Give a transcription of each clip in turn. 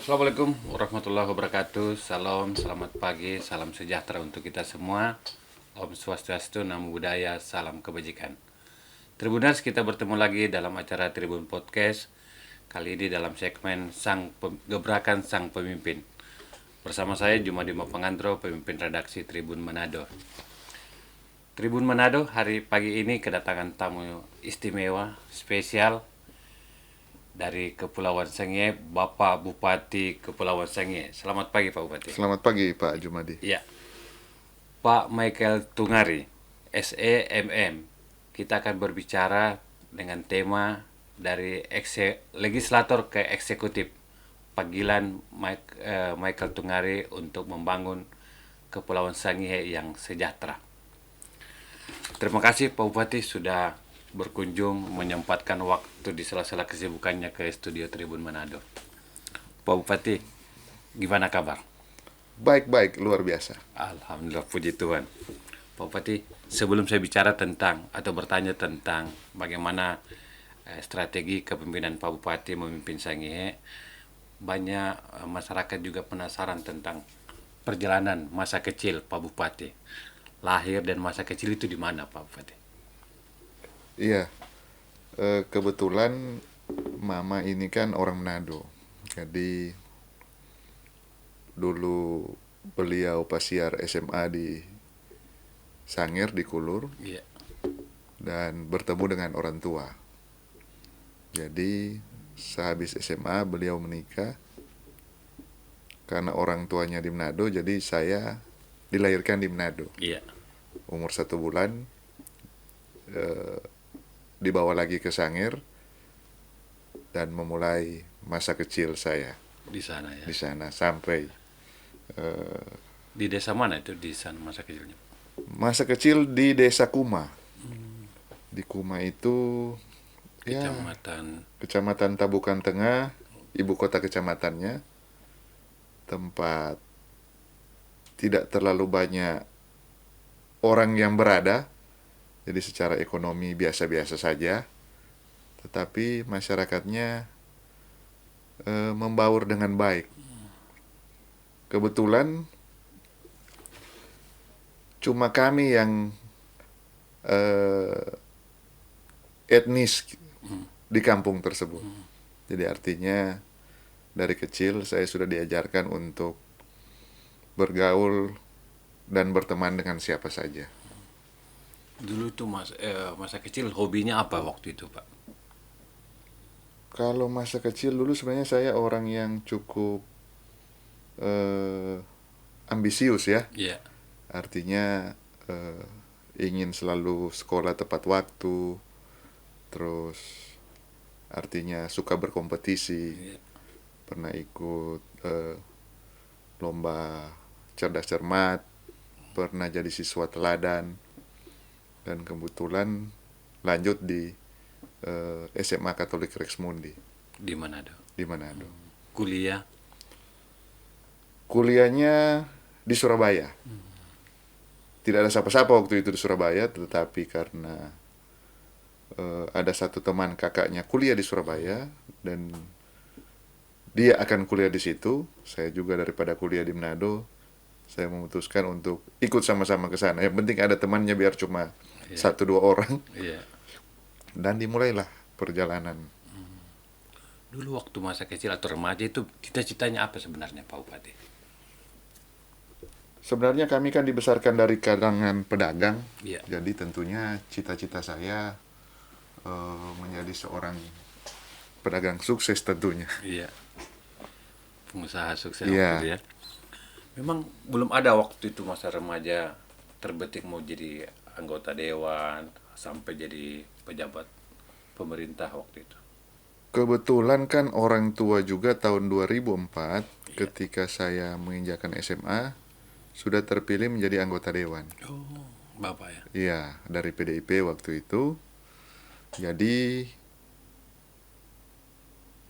Assalamualaikum warahmatullahi wabarakatuh. Salam, selamat pagi, salam sejahtera untuk kita semua. Om Swastiastu, Namo Buddhaya, salam kebajikan. Tribuners, kita bertemu lagi dalam acara Tribun Podcast. Kali ini dalam segmen Gebrakan Sang Pemimpin. Bersama saya Jumadi Mapangantro, pemimpin redaksi Tribun Manado. Tribun Manado hari pagi ini kedatangan tamu istimewa, spesial dari Kepulauan Sangihe, Bapak Bupati Kepulauan Sangihe. Selamat pagi Pak Bupati. Selamat pagi Pak Jumadi. Ya, Pak Michael Tungari, SEMM. Kita akan berbicara dengan tema dari legislator ke eksekutif. Panggilan Michael Tungari untuk membangun Kepulauan Sangihe yang sejahtera. Terima kasih Pak Bupati sudah berkunjung menyempatkan waktu di sela-sela kesibukannya ke studio Tribun Manado. Pak Bupati, gimana kabar? Baik-baik, luar biasa. Alhamdulillah, puji Tuhan. Pak Bupati, sebelum saya bicara tentang atau bertanya tentang bagaimana strategi kepemimpinan Pak Bupati memimpin Sangihe, banyak masyarakat juga penasaran tentang perjalanan masa kecil Pak Bupati. Lahir dan masa kecil itu di mana Pak Bupati? Iya, kebetulan Mama ini kan orang Manado. Jadi dulu beliau pasiar SMA di Sangir di Kulur Iya. dan bertemu dengan orang tua. Jadi sehabis SMA beliau menikah. Karena orang tuanya di Manado, jadi saya dilahirkan di Manado. Iya. Umur 1 bulan dibawa lagi ke Sangir dan memulai masa kecil saya Di sana ya. di sana sampai Di desa mana itu di sana masa kecilnya? masa kecil di Desa Kuma. Di Kuma itu ya Kecamatan. Kecamatan Tabukan Tengah, ibu kota kecamatannya. Tempat tidak terlalu banyak orang yang berada. Jadi secara ekonomi biasa-biasa saja. Tetapi masyarakatnya membaur dengan baik. Kebetulan cuma kami yang etnis di kampung tersebut. Jadi artinya dari kecil saya sudah diajarkan untuk bergaul dan berteman dengan siapa saja. Dulu itu masa kecil hobinya apa waktu itu Pak? Kalau masa kecil dulu sebenarnya saya orang yang cukup ambisius ya. Iya. Artinya ingin selalu sekolah tepat waktu, terus artinya suka berkompetisi. Iya. Pernah ikut lomba cerdas cermat, pernah jadi siswa teladan, dan kebetulan lanjut di SMA Katolik Rex Mundi Di Manado. di Manado. Kuliah. Kuliahnya di Surabaya. Tidak ada siapa-siapa waktu itu di Surabaya, tetapi karena ada satu teman kakaknya kuliah di Surabaya dan dia akan kuliah di situ, saya juga daripada kuliah di Manado, saya memutuskan untuk ikut sama-sama ke sana. Yang penting ada temannya biar cuma Iya. 1-2 orang. Iya. Dan dimulailah perjalanan. Dulu waktu masa kecil atau remaja itu cita-citanya apa sebenarnya Pak Bupati? Sebenarnya kami kan dibesarkan dari kalangan pedagang. Iya. Jadi tentunya cita-cita saya menjadi seorang pedagang sukses tentunya. Iya. Pengusaha sukses Iya. waktu itu ya. Memang belum ada waktu itu masa remaja terbetik mau jadi anggota dewan sampai jadi pejabat pemerintah waktu itu. Kebetulan kan orang tua juga tahun 2004 ketika saya menginjakan SMA sudah terpilih menjadi anggota dewan. Oh, Bapak ya. Iya, dari PDIP waktu itu. Jadi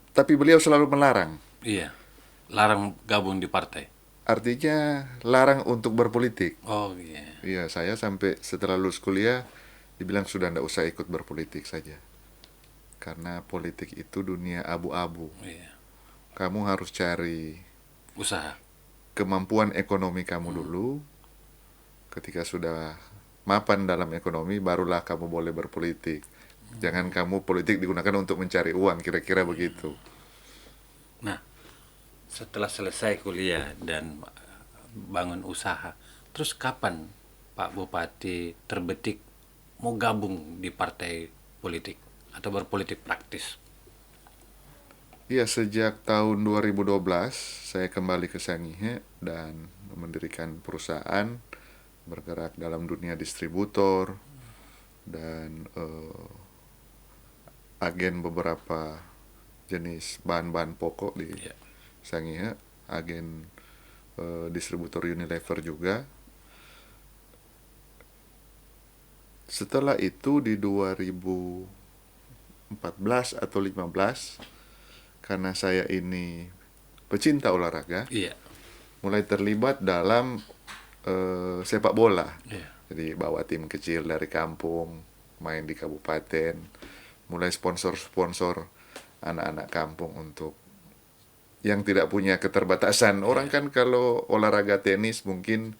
tapi beliau selalu melarang. Iya. Larang gabung di partai. Artinya larang untuk berpolitik. Oh iya. Iya, saya sampai setelah lulus kuliah dibilang sudah ndak usah ikut berpolitik saja. Karena politik itu dunia abu-abu. Iya. kamu harus cari Usaha. kemampuan ekonomi kamu dulu. Ketika sudah mapan dalam ekonomi, barulah kamu boleh berpolitik. Jangan kamu politik digunakan untuk mencari uang, kira-kira begitu. Nah, setelah selesai kuliah dan bangun usaha, terus kapan Pak Bupati terbetik mau gabung di partai politik atau berpolitik praktis? Ya, sejak tahun 2012 saya kembali ke Sangihe dan mendirikan perusahaan bergerak dalam dunia distributor dan agen beberapa jenis bahan-bahan pokok di Ya. Sangihe, agen distributor Unilever juga. Setelah itu di 2014 atau 15, karena saya ini pecinta olahraga, Iya. mulai terlibat dalam sepak bola. Iya. Jadi bawa tim kecil dari kampung, main di kabupaten, mulai sponsor-sponsor anak-anak kampung untuk yang tidak punya keterbatasan. Orang kan kalau olahraga tenis mungkin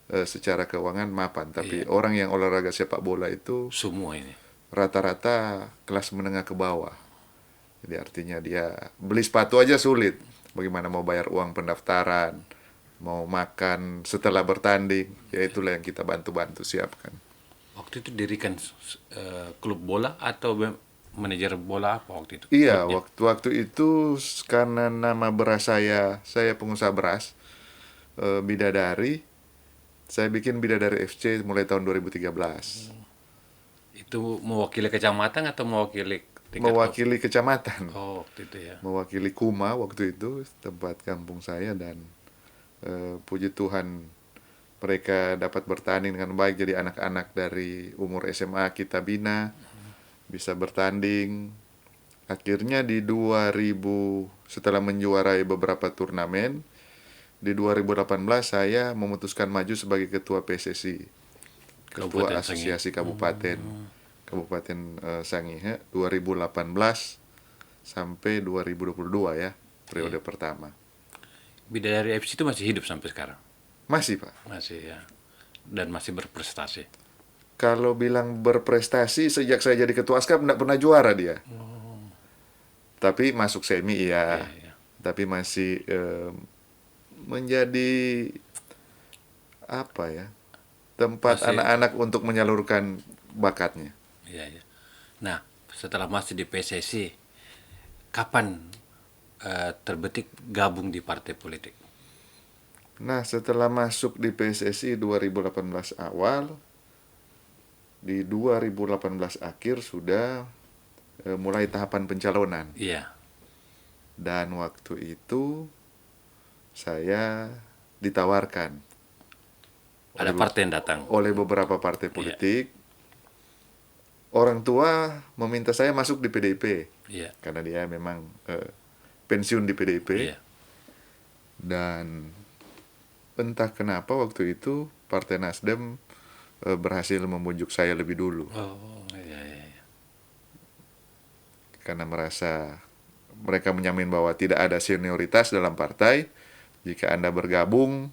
secara keuangan mapan, tapi orang yang olahraga sepak bola itu Semua ini. rata-rata kelas menengah ke bawah. Jadi artinya dia beli sepatu aja sulit. Bagaimana mau bayar uang pendaftaran, mau makan setelah bertanding, ya itulah yang kita bantu-bantu siapkan. Waktu itu dirikan klub bola atau manajer bola apa waktu itu? Iya, Klubnya? waktu itu karena nama beras saya pengusaha beras, Bidadari, saya bikin Bidadari FC mulai tahun 2013. Itu mewakili kecamatan atau mewakili tingkat Mewakili kecamatan, Oh, waktu itu ya. mewakili Kuma waktu itu, tempat kampung saya, dan puji Tuhan mereka dapat bertanding dengan baik. Jadi anak-anak dari umur SMA kita bina, bisa bertanding. Akhirnya di 2000, setelah menjuarai beberapa turnamen, di 2018 saya memutuskan maju sebagai ketua PSSI, ketua Kabupaten Sangihe. Asosiasi Kabupaten Sangihe 2018 sampai 2022 ya, periode pertama. Bidadari FC itu masih hidup sampai sekarang. Masih, Pak. Masih ya. Dan masih berprestasi. Kalau bilang berprestasi, sejak saya jadi ketua ASKAP tidak pernah juara dia. Tapi masuk semi iya. Iya. Tapi masih menjadi apa ya, tempat Masih- anak-anak untuk menyalurkan bakatnya. Iya, iya. Nah, setelah masih di PSSI, kapan terbetik gabung di partai politik? Nah, setelah masuk di PSSI 2018 awal, di 2018 akhir sudah mulai tahapan pencalonan. Iya. Dan waktu itu saya ditawarkan Ada partai yang datang. oleh beberapa partai politik. Orang tua meminta saya masuk di PDIP Iya. karena dia memang pensiun di PDIP. Iya. Dan entah kenapa waktu itu Partai Nasdem berhasil membujuk saya lebih dulu, Oh, iya, iya, iya. karena merasa mereka menyamin bahwa tidak ada senioritas dalam partai. Jika Anda bergabung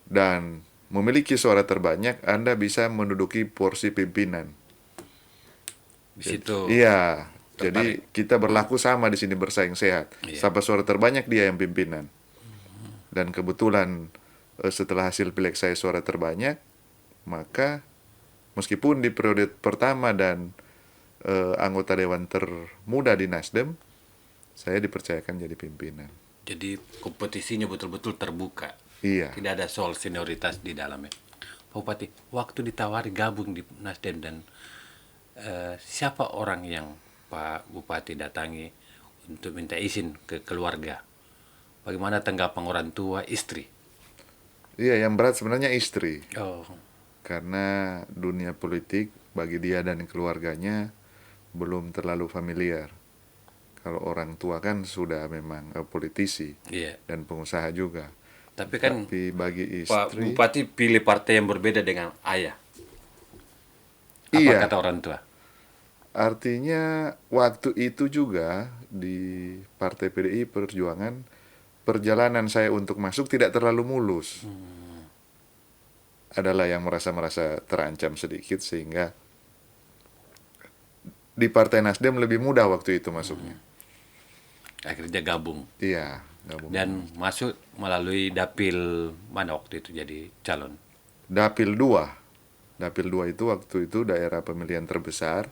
dan memiliki suara terbanyak, Anda bisa menduduki porsi pimpinan. Di situ. Iya, jadi kita berlaku sama di sini, bersaing sehat. Iya. Sampai suara terbanyak dia yang pimpinan. Dan kebetulan setelah hasil pileg saya suara terbanyak, maka meskipun di periode pertama dan anggota dewan termuda di Nasdem, saya dipercayakan jadi pimpinan. Jadi kompetisinya betul-betul terbuka. Iya. Tidak ada soal senioritas di dalamnya. Pak Bupati, waktu ditawari gabung di Nasdem dan siapa orang yang Pak Bupati datangi untuk minta izin ke keluarga? Bagaimana tanggapan orang tua, istri? Iya, yang berat sebenarnya istri. Oh, Karena dunia politik bagi dia dan keluarganya belum terlalu familiar. Kalau orang tua kan sudah memang politisi iya. dan pengusaha juga. Tapi kan Tapi bagi Pak istri, Bupati pilih partai yang berbeda dengan ayah. Apa iya, kata orang tua? artinya waktu itu juga di Partai PDI Perjuangan, perjalanan saya untuk masuk tidak terlalu mulus. Adalah yang merasa terancam sedikit, sehingga di Partai Nasdem lebih mudah waktu itu masuknya. Akhirnya gabung. Iya, gabung. Dan masuk melalui dapil mana waktu itu jadi calon? Dapil 2. Dapil 2 itu waktu itu daerah pemilihan terbesar.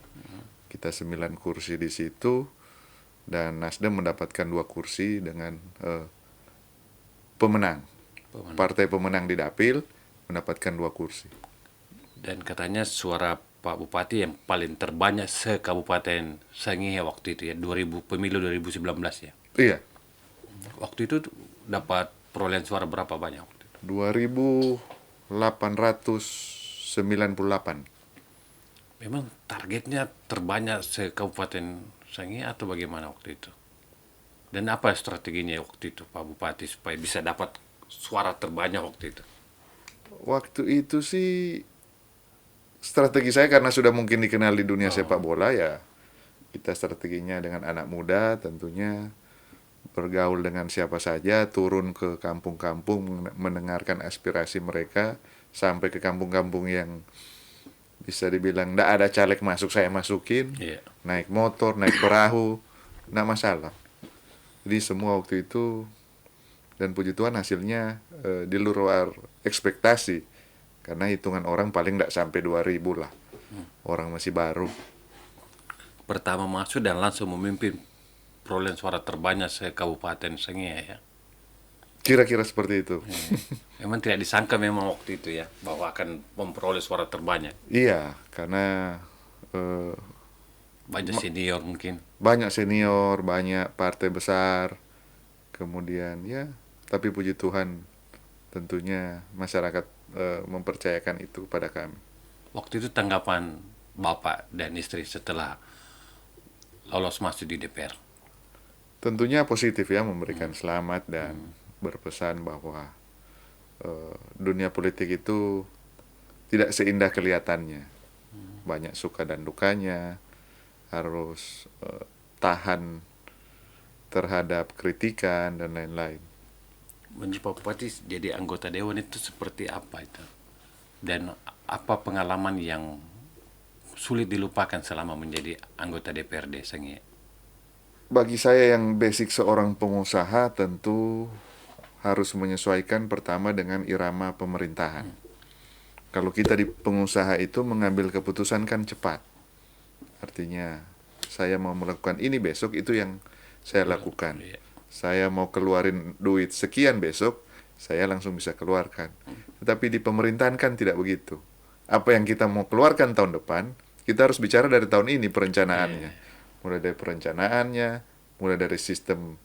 Kita 9 kursi di situ, dan Nasdem mendapatkan 2 kursi dengan pemenang. Partai pemenang di dapil mendapatkan 2 kursi. Dan katanya suara Pak Bupati yang paling terbanyak se-Kabupaten Sangihe waktu itu ya, pemilu 2019 ya. Iya, Waktu itu dapat perolehan suara berapa banyak waktu itu? 2.898. Memang targetnya terbanyak se-Kabupaten Sangihe atau bagaimana waktu itu? Dan apa strateginya waktu itu Pak Bupati supaya bisa dapat suara terbanyak waktu itu? Waktu itu sih strategi saya, karena sudah mungkin dikenal di dunia sepak bola ya, kita strateginya dengan anak muda tentunya, bergaul dengan siapa saja, turun ke kampung-kampung mendengarkan aspirasi mereka, sampai ke kampung-kampung yang bisa dibilang nggak ada caleg masuk, saya masukin. Iya. Naik motor, naik perahu, nggak masalah. Jadi semua waktu itu, dan puji Tuhan hasilnya di luar ekspektasi. Karena hitungan orang paling nggak sampai 2.000 lah. Orang masih baru. Pertama masuk dan langsung memimpin perolehan suara terbanyak se-Kabupaten Sangihe ya. Kira-kira seperti itu. Memang tidak disangka memang waktu itu ya bahwa akan memperoleh suara terbanyak. Iya, karena Banyak senior mungkin. banyak senior, banyak partai besar. Kemudian ya, tapi puji Tuhan tentunya masyarakat mempercayakan itu pada kami. Waktu itu tanggapan Bapak dan istri setelah lolos masuk di DPR. Tentunya positif ya, memberikan selamat dan berpesan bahwa dunia politik itu tidak seindah kelihatannya. Banyak suka dan dukanya, harus tahan terhadap kritikan dan lain-lain. Menjadi Pak Bupati jadi anggota dewan itu seperti apa itu? Dan apa pengalaman yang sulit dilupakan selama menjadi anggota DPRD Sangihe? Bagi saya yang basic seorang pengusaha, tentu harus menyesuaikan pertama dengan irama pemerintahan. Kalau kita di pengusaha itu mengambil keputusan kan cepat. Artinya saya mau melakukan ini besok, itu yang saya lakukan. Iya. Saya mau keluarin duit sekian besok, saya langsung bisa keluarkan. Tetapi di pemerintahan kan tidak begitu. Apa yang kita mau keluarkan tahun depan, kita harus bicara dari tahun ini perencanaannya. Mulai dari perencanaannya, mulai dari sistem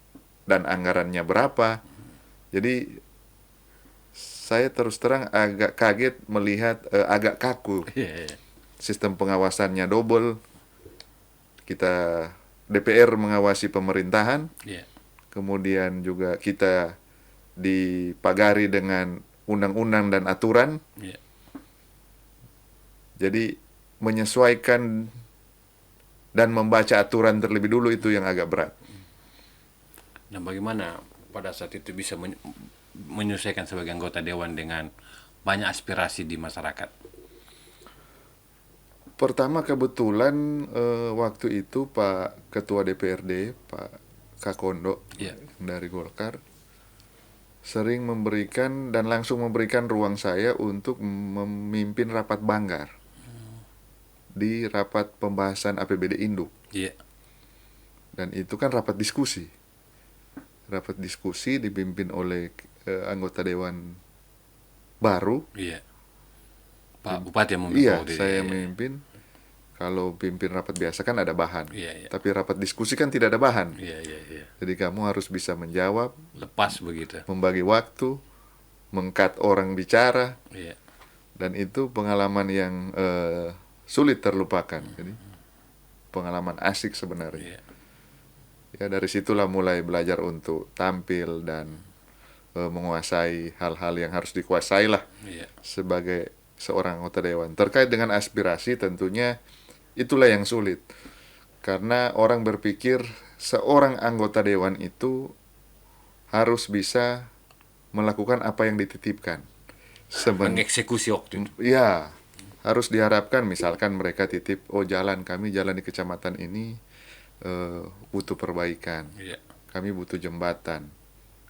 dan anggarannya berapa. Jadi saya terus terang agak kaget melihat agak kaku. Iya. Sistem pengawasannya double. Kita DPR mengawasi pemerintahan, Iya. kemudian juga kita dipagari dengan undang-undang dan aturan. Iya. Jadi menyesuaikan dan membaca aturan terlebih dulu itu yang agak berat. Dan bagaimana pada saat itu bisa menyelesaikan sebagai anggota dewan dengan banyak aspirasi di masyarakat? Pertama kebetulan waktu itu Pak Ketua DPRD, Pak Kakondo Iya. dari Golkar, sering memberikan dan langsung memberikan ruang saya untuk memimpin rapat banggar di rapat pembahasan APBD Induk. Iya. Dan itu kan rapat diskusi. Rapat diskusi dipimpin oleh anggota dewan baru. Iya. Pak Bupati yang Iya, memimpin. saya memimpin. Kalau pimpin rapat biasa kan ada bahan. Iya, iya. Tapi rapat diskusi kan tidak ada bahan. Iya, iya, iya. Jadi kamu harus bisa menjawab, Lepas begitu. membagi waktu, mengkat orang bicara, Iya. dan itu pengalaman yang sulit terlupakan. Jadi pengalaman asik sebenarnya. Iya. Ya dari situlah mulai belajar untuk tampil dan menguasai hal-hal yang harus dikuasai lah Iya. sebagai seorang anggota dewan. Terkait dengan aspirasi tentunya itulah yang sulit. Karena orang berpikir seorang anggota dewan itu harus bisa melakukan apa yang dititipkan. Mengeksekusi waktu itu. Ya, harus diharapkan misalkan mereka titip, oh jalan kami jalan di kecamatan ini butuh perbaikan, Iya. kami butuh jembatan,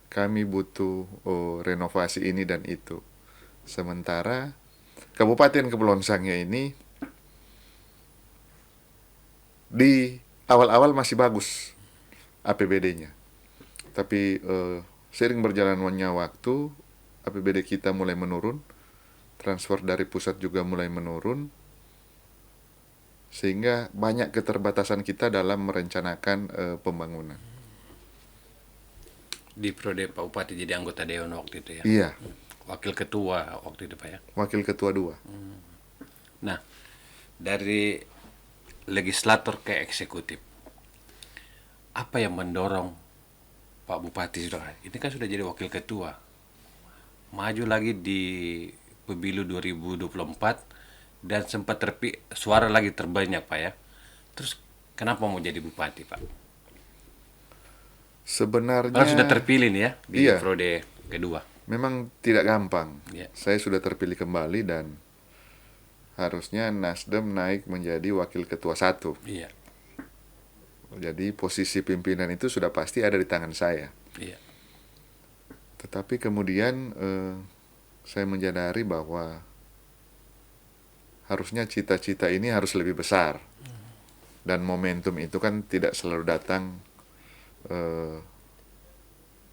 kami butuh renovasi ini dan itu. Sementara Kabupaten Kepulauan Sangihe ini di awal-awal masih bagus APBD-nya, tapi sering berjalannya waktu APBD kita mulai menurun, transfer dari pusat juga mulai menurun, sehingga banyak keterbatasan kita dalam merencanakan pembangunan. Di periode Pak Bupati jadi anggota dewan waktu itu ya. Iya, Wakil ketua waktu itu Pak ya. wakil ketua 2. Nah, dari legislator ke eksekutif, apa yang mendorong Pak Bupati sudah ini kan sudah jadi wakil ketua, maju lagi di pemilu 2024 dan sempat suara lagi terbanyak Pak ya. Terus kenapa mau jadi bupati Pak? Sebenarnya Kan sudah terpilih nih ya di Iya. periode kedua. memang tidak gampang. Iya. Saya sudah terpilih kembali dan harusnya Nasdem naik menjadi wakil ketua 1. Iya, Jadi posisi pimpinan itu sudah pasti ada di tangan saya. iya, Tetapi kemudian saya menyadari bahwa harusnya cita-cita ini harus lebih besar. Dan momentum itu kan tidak selalu datang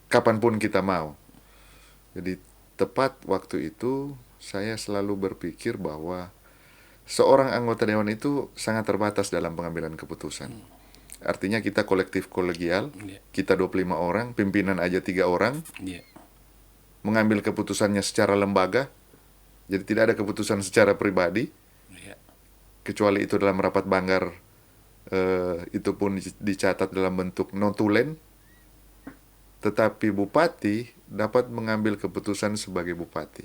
kapanpun kita mau. Jadi tepat waktu itu saya selalu berpikir bahwa seorang anggota dewan itu sangat terbatas dalam pengambilan keputusan. Artinya kita kolektif kolegial, iya, kita 25 orang, pimpinan aja 3 orang, iya, mengambil keputusannya secara lembaga, jadi tidak ada keputusan secara pribadi, iya, kecuali itu dalam rapat banggar, itu pun dicatat dalam bentuk notulen. Tetapi bupati dapat mengambil keputusan sebagai bupati,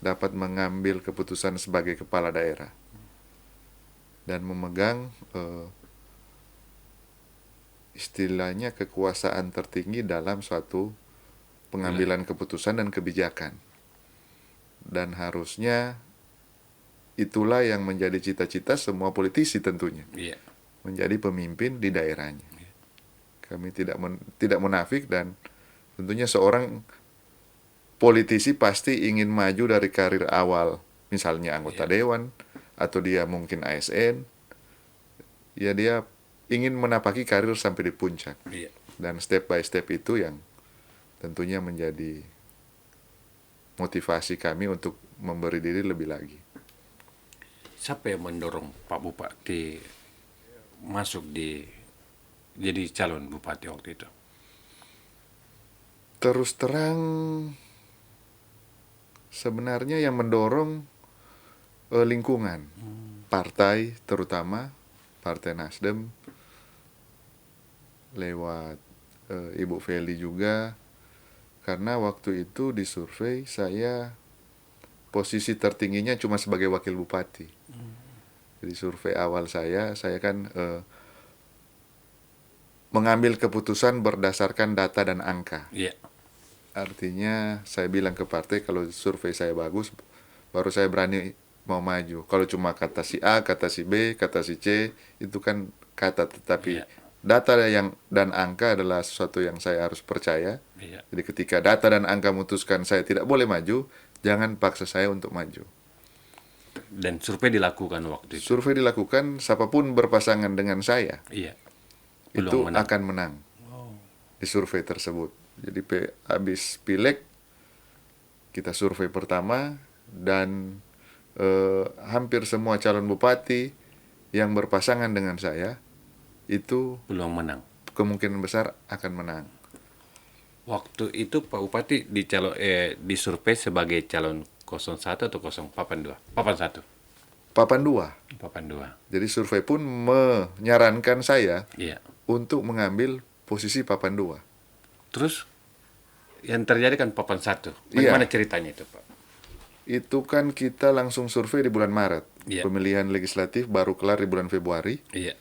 dapat mengambil keputusan sebagai kepala daerah, dan memegang istilahnya kekuasaan tertinggi dalam suatu pengambilan keputusan dan kebijakan. Dan harusnya itulah yang menjadi cita-cita semua politisi tentunya, iya. menjadi pemimpin di daerahnya. Kami tidak munafik, dan tentunya seorang politisi pasti ingin maju dari karir awal, misalnya anggota dewan, atau dia mungkin ASN, ya dia ingin menapaki karir sampai di puncak. Iya. Dan step by step itu yang tentunya menjadi motivasi kami untuk memberi diri lebih lagi. Siapa yang mendorong Pak Bupati masuk jadi calon bupati waktu itu? Terus terang, sebenarnya yang mendorong lingkungan, partai terutama, Partai Nasdem, lewat Ibu Feli juga, karena waktu itu di survei saya posisi tertingginya cuma sebagai wakil bupati. Jadi survei awal saya kan mengambil keputusan berdasarkan data dan angka. Iya, Artinya saya bilang ke partai kalau survei saya bagus, baru saya berani mau maju. Kalau cuma kata si A, kata si B, kata si C, itu kan kata, tetapi Iya. data dan angka adalah sesuatu yang saya harus percaya. iya. Jadi ketika data dan angka memutuskan saya tidak boleh maju, jangan paksa saya untuk maju. Dan survei dilakukan waktu itu. Survei dilakukan, siapapun berpasangan dengan saya, Iya. itu Peluang menang. akan menang di survei tersebut. Jadi habis pileg, kita survei pertama, dan hampir semua calon bupati yang berpasangan dengan saya, itu Peluang menang. kemungkinan besar akan menang. Waktu itu Pak Bupati disurvei sebagai calon 01 atau 082? Papan 1. Papan 2. Papan 2. Jadi survei pun menyarankan saya Iya. untuk mengambil posisi papan 2. Terus yang terjadi kan papan 1. Iya. Bagaimana ceritanya itu, Pak? Itu kan kita langsung survei di bulan Maret. Iya. Pemilihan legislatif baru kelar di bulan Februari. Iya.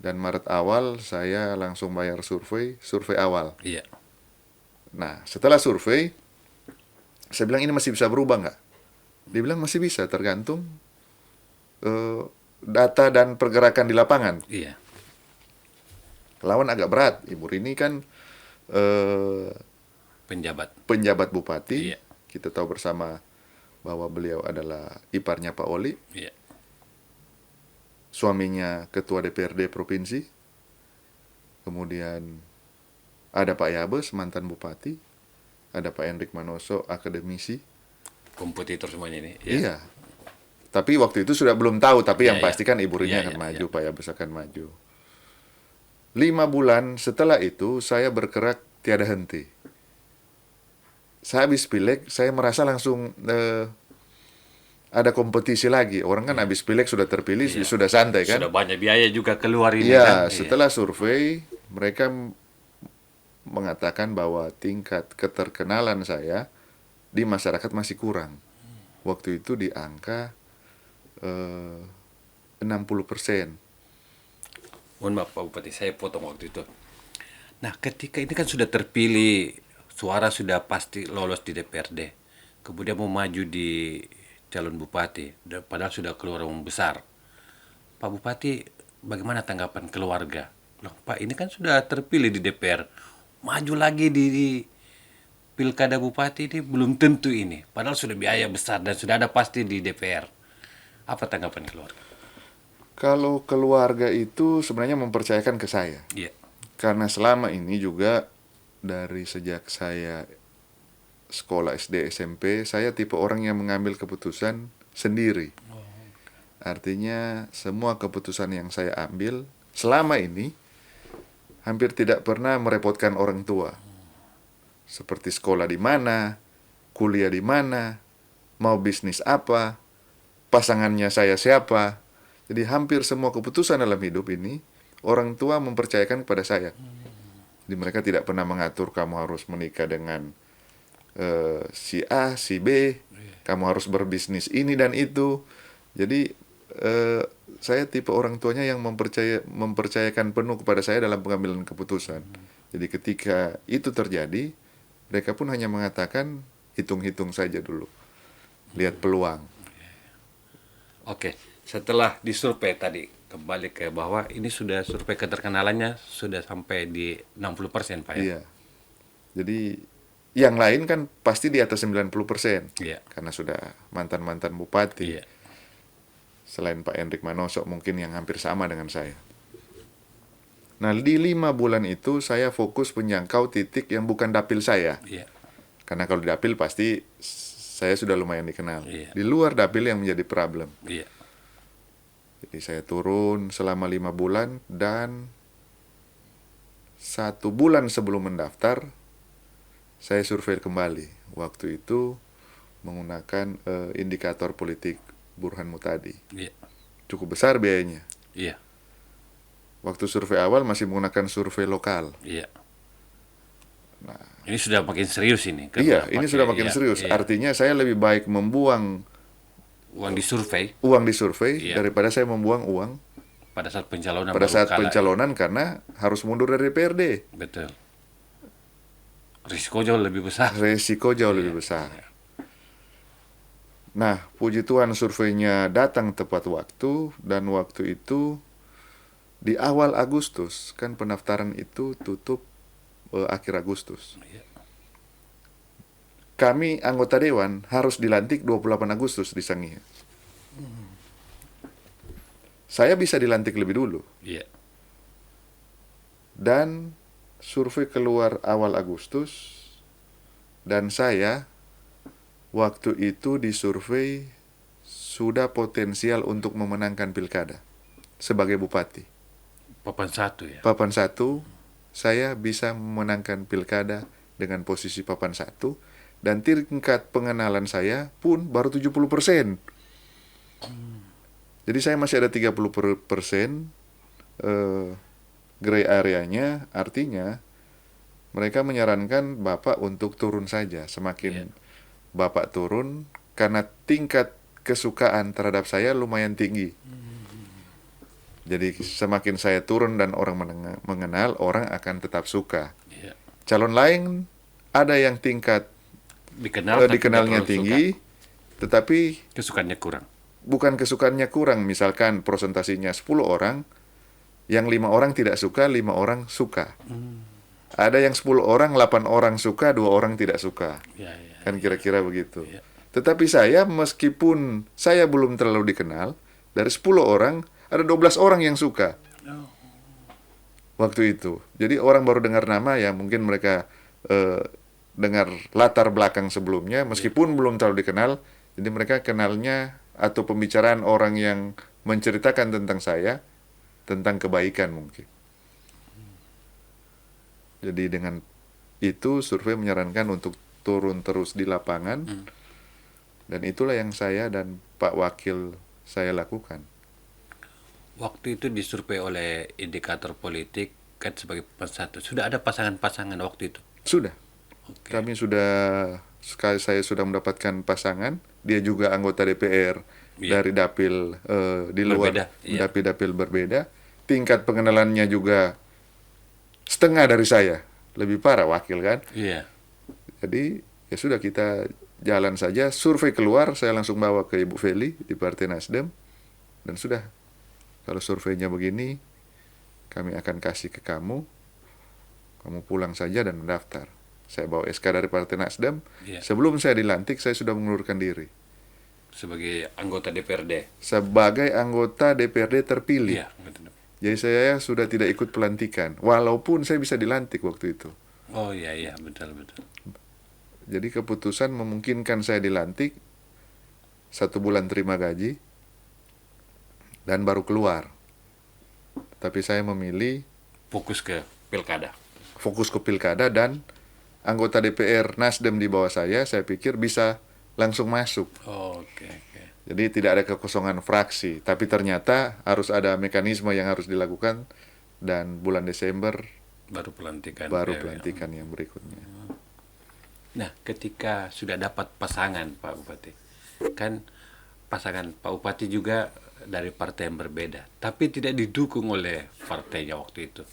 Dan Maret awal saya langsung bayar survei awal. Iya. Nah, setelah survei, saya bilang ini masih bisa berubah nggak? Dia bilang masih bisa, tergantung data dan pergerakan di lapangan. Iya. Lawan agak berat. Ibu Rini kan penjabat bupati. Iya. Kita tahu bersama bahwa beliau adalah iparnya Pak Oli. Iya. Suaminya ketua DPRD provinsi. Kemudian ada Pak Yabes, mantan bupati. Ada Pak Hendrik Manoso, akademisi. Kompetitor semuanya ini. Ya. Iya. Tapi waktu itu sudah belum tahu. Tapi yang Iya, pasti kan Ibu Rini iya, akan iya, maju, iya. Pak Yabes akan maju. 5 bulan setelah itu saya bergerak tiada henti. Saya habis pileg, saya merasa langsung ada kompetisi lagi. Orang kan habis pileg sudah terpilih, Iya. sudah santai kan? Sudah banyak biaya juga keluar ini Iya, kan. setelah survei mereka mengatakan bahwa tingkat keterkenalan saya di masyarakat masih kurang. Waktu itu di angka 60%. Mohon maaf Pak Bupati, saya potong waktu itu. Nah, ketika ini kan sudah terpilih, suara sudah pasti lolos di DPRD. Kemudian mau maju di calon bupati, padahal sudah keluar yang besar. Pak Bupati, bagaimana tanggapan keluarga? Loh, Pak, ini kan sudah terpilih di DPR. Maju lagi di pilkada bupati ini belum tentu ini. Padahal sudah biaya besar dan sudah ada pasti di DPR. Apa tanggapan keluarga? Kalau keluarga itu sebenarnya mempercayakan ke saya. Iya. Karena selama ini juga dari sejak saya sekolah SD SMP, saya tipe orang yang mengambil keputusan sendiri. Artinya semua keputusan yang saya ambil selama ini hampir tidak pernah merepotkan orang tua. Seperti sekolah di mana, kuliah di mana, mau bisnis apa, pasangannya saya siapa. Jadi hampir semua keputusan dalam hidup ini orang tua mempercayakan kepada saya. Jadi mereka tidak pernah mengatur kamu harus menikah dengan si A, si B, kamu harus berbisnis ini dan itu. Jadi saya tipe orang tuanya yang mempercayakan penuh kepada saya dalam pengambilan keputusan. Jadi ketika itu terjadi, mereka pun hanya mengatakan hitung-hitung saja dulu, lihat peluang. Oke, setelah disurvei tadi, kembali ke bahwa ini sudah survei keterkenalannya sudah sampai di 60% Pak ya? Iya. Jadi yang lain kan pasti di atas 90%. Iya. Karena sudah mantan-mantan bupati. Iya. Selain Pak Hendrik Manoso mungkin yang hampir sama dengan saya. Nah, di 5 bulan itu saya fokus menjangkau titik yang bukan dapil saya. Iya. Karena kalau di dapil pasti saya sudah lumayan dikenal. Iya. Di luar dapil yang menjadi problem. Iya. Jadi saya turun selama 5 bulan dan 1 bulan sebelum mendaftar saya survei kembali. Waktu itu menggunakan indikator politik Burhan Mutadi. Iya. Cukup besar biayanya. Iya. Waktu survei awal masih menggunakan survei lokal. Iya. Ini sudah makin serius ini. Iya, ini sudah makin serius. Iya. Artinya saya lebih baik membuang Uang disurvei uang di survei Iya. daripada saya membuang uang pada saat pencalonan. pada baru saat kalah. pencalonan karena harus mundur dari DPRD. Betul. Risiko jauh lebih besar. Resiko jauh lebih besar. Nah, puji Tuhan surveinya datang tepat waktu dan waktu itu di awal Agustus, kan pendaftaran itu tutup akhir Agustus. Iya. Kami anggota dewan harus dilantik 28 Agustus di Sangihe. Saya bisa dilantik lebih dulu. Iya. Dan survei keluar awal Agustus dan saya waktu itu disurvei sudah potensial untuk memenangkan pilkada sebagai bupati. Papan 1 ya. Papan 1, saya bisa memenangkan pilkada dengan posisi papan 1 dan tingkat pengenalan saya pun baru 70%. Jadi saya masih ada 30% gray area-nya, artinya mereka menyarankan Bapak untuk turun saja. Semakin Bapak turun, karena tingkat kesukaan terhadap saya lumayan tinggi. Jadi semakin saya turun dan orang mengenal, orang akan tetap suka. Iya. Calon lain ada yang tingkat Dikenal tapi tidak dikenalnya terlalu suka, tinggi, tetapi kesukaannya kurang. bukan kesukaannya kurang. Misalkan presentasinya 10 orang, yang 5 orang tidak suka, 5 orang suka. Ada yang 10 orang, 8 orang suka, 2 orang tidak suka. Ya, ya, Kan kira-kira begitu. ya. Tetapi saya, meskipun saya belum terlalu dikenal, dari 10 orang, ada 12 orang yang suka Oh, waktu itu. Jadi orang baru dengar nama, ya mungkin mereka dengar latar belakang sebelumnya, meskipun belum terlalu dikenal. Jadi mereka kenalnya atau pembicaraan orang yang menceritakan tentang saya, tentang kebaikan mungkin. Jadi dengan itu survei menyarankan untuk turun terus di lapangan, dan itulah yang saya dan Pak Wakil saya lakukan. waktu itu disurvei oleh indikator politik kan sebagai pemersatu. Sudah ada pasangan-pasangan waktu itu. Sudah, Oke. kami sudah, sekali saya sudah mendapatkan pasangan, dia juga anggota DPR Iya. dari dapil di luar, Berbeda, iya. dapil-dapil berbeda. Tingkat pengenalannya juga setengah dari saya, lebih parah wakil kan. Iya. Jadi ya sudah, kita jalan saja. Survei keluar, saya langsung bawa ke Ibu Feli di Partai Nasdem, dan sudah, kalau surveinya begini, kami akan kasih ke kamu pulang saja dan mendaftar. Saya bawa SK dari Partai Nasdem. Iya. Sebelum saya dilantik, saya sudah mengundurkan diri Sebagai anggota DPRD. sebagai anggota DPRD terpilih. Iya, betul. Jadi saya sudah tidak ikut pelantikan, walaupun saya bisa dilantik waktu itu. Oh iya, iya, betul, betul. Jadi keputusan memungkinkan saya dilantik, 1 bulan terima gaji, dan baru keluar. Tapi saya memilih Fokus ke pilkada. fokus ke pilkada, dan anggota DPR Nasdem di bawah saya pikir bisa langsung masuk. Oh, oke, oke. Jadi tidak ada kekosongan fraksi, tapi ternyata harus ada mekanisme yang harus dilakukan, dan bulan Desember Baru pelantikan. baru Ya, ya. pelantikan yang berikutnya. Nah, ketika sudah dapat pasangan Pak Bupati, kan pasangan Pak Bupati juga dari partai yang berbeda, tapi tidak didukung oleh partainya waktu itu.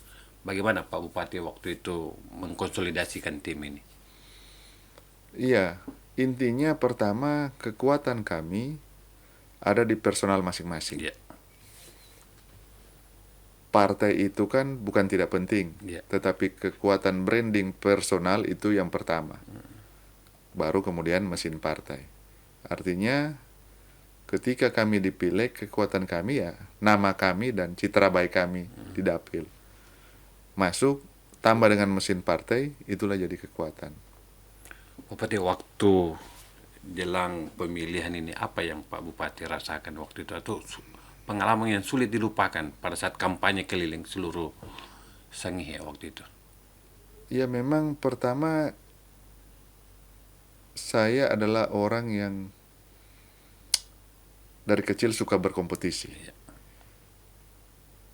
Bagaimana Pak Bupati waktu itu mengkonsolidasikan tim ini? Iya, intinya pertama, kekuatan kami ada di personal masing-masing. Iya, Partai itu kan bukan tidak penting, iya, tetapi kekuatan branding personal itu yang pertama. Baru kemudian mesin partai. Artinya ketika kami dipilih, kekuatan kami ya nama kami dan citra baik kami di dapil. Masuk, tambah dengan mesin partai, itulah jadi kekuatan. Bupati, waktu jelang pemilihan ini apa yang Pak Bupati rasakan waktu itu, atau pengalaman yang sulit dilupakan pada saat kampanye keliling seluruh Sangihe waktu itu? Ya memang pertama, saya adalah orang yang dari kecil suka berkompetisi. Iya.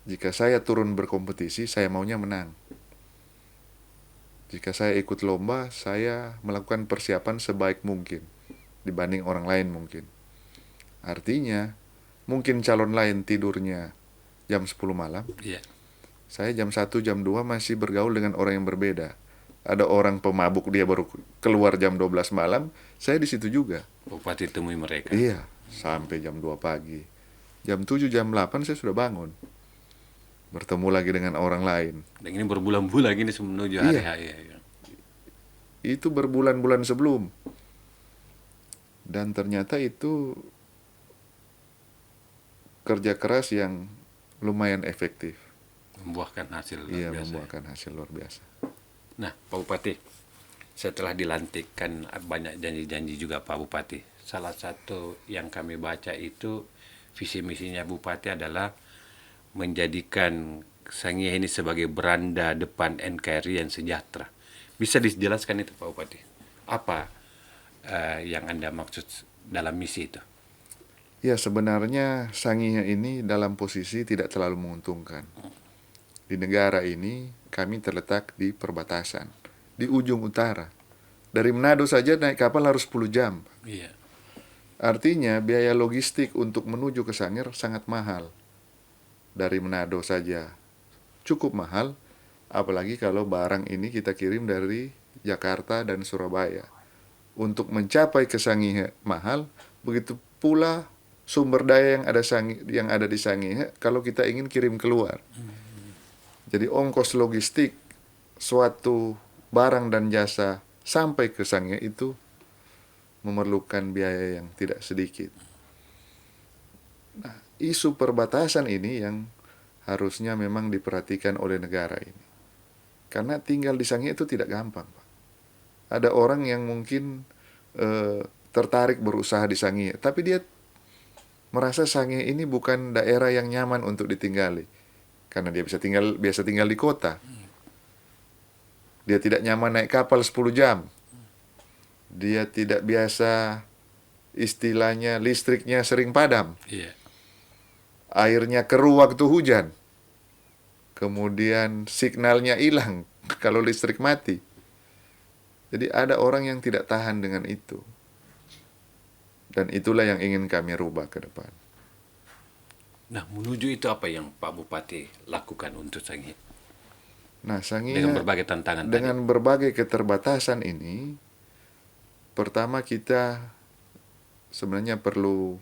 Jika saya turun berkompetisi, saya maunya menang. Jika saya ikut lomba, saya melakukan persiapan sebaik mungkin dibanding orang lain mungkin. Artinya, mungkin calon lain tidurnya jam 10 malam, Iya. saya jam 1, jam 2 masih bergaul dengan orang yang berbeda. Ada orang pemabuk, dia baru keluar jam 12 malam, saya di situ juga. Bupati temui mereka. Iya, sampai jam 2 pagi. Jam 7, jam 8 saya sudah bangun. Bertemu lagi dengan orang lain. Dan ini berbulan-bulan ini menuju hari H. Iya. Itu berbulan-bulan sebelum. Dan ternyata itu kerja keras yang lumayan efektif. Membuahkan hasil luar Iya, biasa. membuahkan hasil luar biasa. Nah, Pak Bupati, setelah dilantik kan banyak janji-janji juga Pak Bupati. Salah satu yang kami baca itu visi misinya Bupati adalah menjadikan Sangihe ini sebagai beranda depan NKRI yang sejahtera. Bisa dijelaskan itu Pak Bupati? Apa yang Anda maksud dalam misi itu? Ya, sebenarnya Sangihe ini dalam posisi tidak terlalu menguntungkan. Di negara ini, kami terletak di perbatasan, di ujung utara. Dari Manado saja naik kapal harus 10 jam. Iya. Artinya, biaya logistik untuk menuju ke Sangir sangat mahal. dari Manado saja cukup mahal, apalagi kalau barang ini kita kirim dari Jakarta dan Surabaya. Untuk mencapai ke Sangihe mahal, begitu pula sumber daya yang ada di Sangihe kalau kita ingin kirim keluar. Jadi ongkos logistik suatu barang dan jasa sampai ke Sangihe itu memerlukan biaya yang tidak sedikit. Nah, isu perbatasan ini yang harusnya memang diperhatikan oleh negara ini. Karena tinggal di Sangihe itu tidak gampang, Pak. Ada orang yang mungkin tertarik berusaha di Sangihe, tapi dia merasa Sangihe ini bukan daerah yang nyaman untuk ditinggali. Karena dia biasa tinggal di kota. Dia tidak nyaman naik kapal 10 jam. Dia tidak biasa, istilahnya listriknya sering padam. Iya. Airnya keruh waktu hujan. Kemudian signalnya hilang kalau listrik mati. Jadi ada orang yang tidak tahan dengan itu. Dan itulah yang ingin kami rubah ke depan. Nah, menuju itu apa yang Pak Bupati lakukan untuk Sangihe? Nah, Sangihe Dengan berbagai tantangan dengan berbagai keterbatasan ini, pertama kita sebenarnya perlu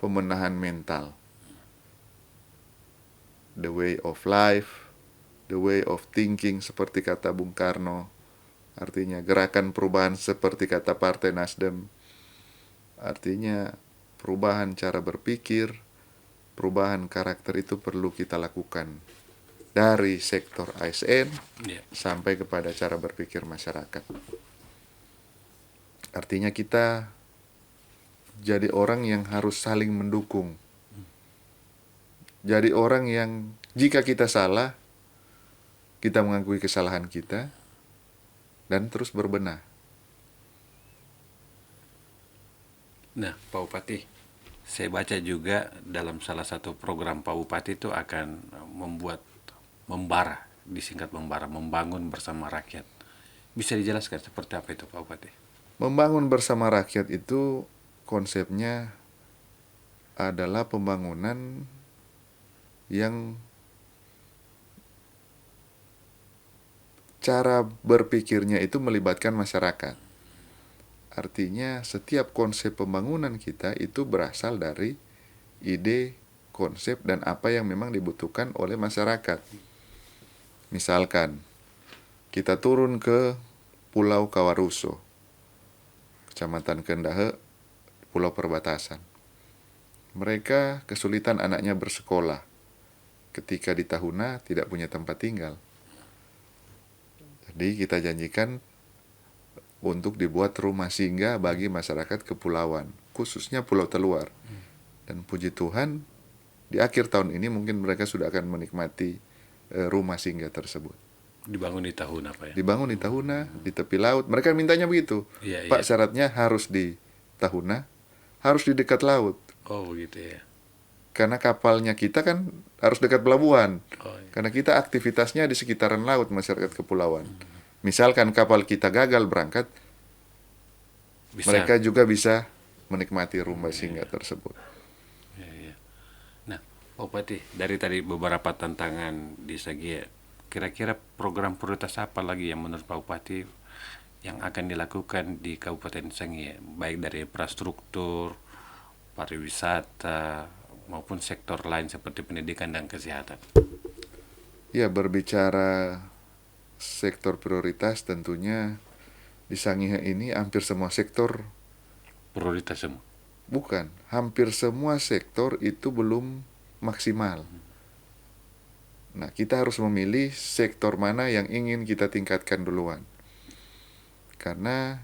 pemenahan mental. The way of life, the way of thinking seperti kata Bung Karno. Artinya gerakan perubahan seperti kata Partai Nasdem. Artinya perubahan cara berpikir, perubahan karakter itu perlu kita lakukan dari sektor ASN sampai kepada cara berpikir masyarakat. Artinya kita jadi orang yang harus saling mendukung. Jadi orang yang jika kita salah, kita mengakui kesalahan kita dan terus berbenah. Nah, Pak Bupati, saya baca juga dalam salah satu program Pak Bupati itu akan membuat membara, disingkat membara, membangun bersama rakyat. Bisa dijelaskan seperti apa itu Pak Bupati? Membangun bersama rakyat itu konsepnya adalah pembangunan yang cara berpikirnya itu melibatkan masyarakat. Artinya setiap konsep pembangunan kita itu berasal dari ide, konsep, dan apa yang memang dibutuhkan oleh masyarakat. Misalkan, kita turun ke Pulau Kawaruso, Kecamatan Kendahe, Pulau Perbatasan. Mereka kesulitan anaknya bersekolah. Ketika di Tahuna tidak punya tempat tinggal. Jadi kita janjikan untuk dibuat rumah singgah bagi masyarakat kepulauan, khususnya Pulau Terluar. Dan puji Tuhan, di akhir tahun ini mungkin mereka sudah akan menikmati rumah singgah tersebut. Dibangun di Tahuna, Pak ya? Dibangun di Tahuna, di tepi laut. Mereka mintanya begitu. Iya, Pak, iya. syaratnya harus di Tahuna, harus di dekat laut. Oh, begitu ya. Karena kapalnya kita kan harus dekat pelabuhan. Oh, iya. Karena kita aktivitasnya di sekitaran laut masyarakat kepulauan. Misalkan kapal kita gagal berangkat, Bisa. mereka juga bisa menikmati rumah singgah tersebut. Ya, ya. Nah, Pak Bupati, dari tadi beberapa tantangan di Sangihe, kira-kira program prioritas apa lagi yang menurut Pak Bupati yang akan dilakukan di Kabupaten Sangihe, baik dari infrastruktur, pariwisata, maupun sektor lain seperti pendidikan dan kesehatan? Ya, berbicara sektor prioritas tentunya di Sangihe ini hampir semua sektor, Prioritas semua. bukan, hampir semua sektor itu belum maksimal. Nah, kita harus memilih sektor mana yang ingin kita tingkatkan duluan. Karena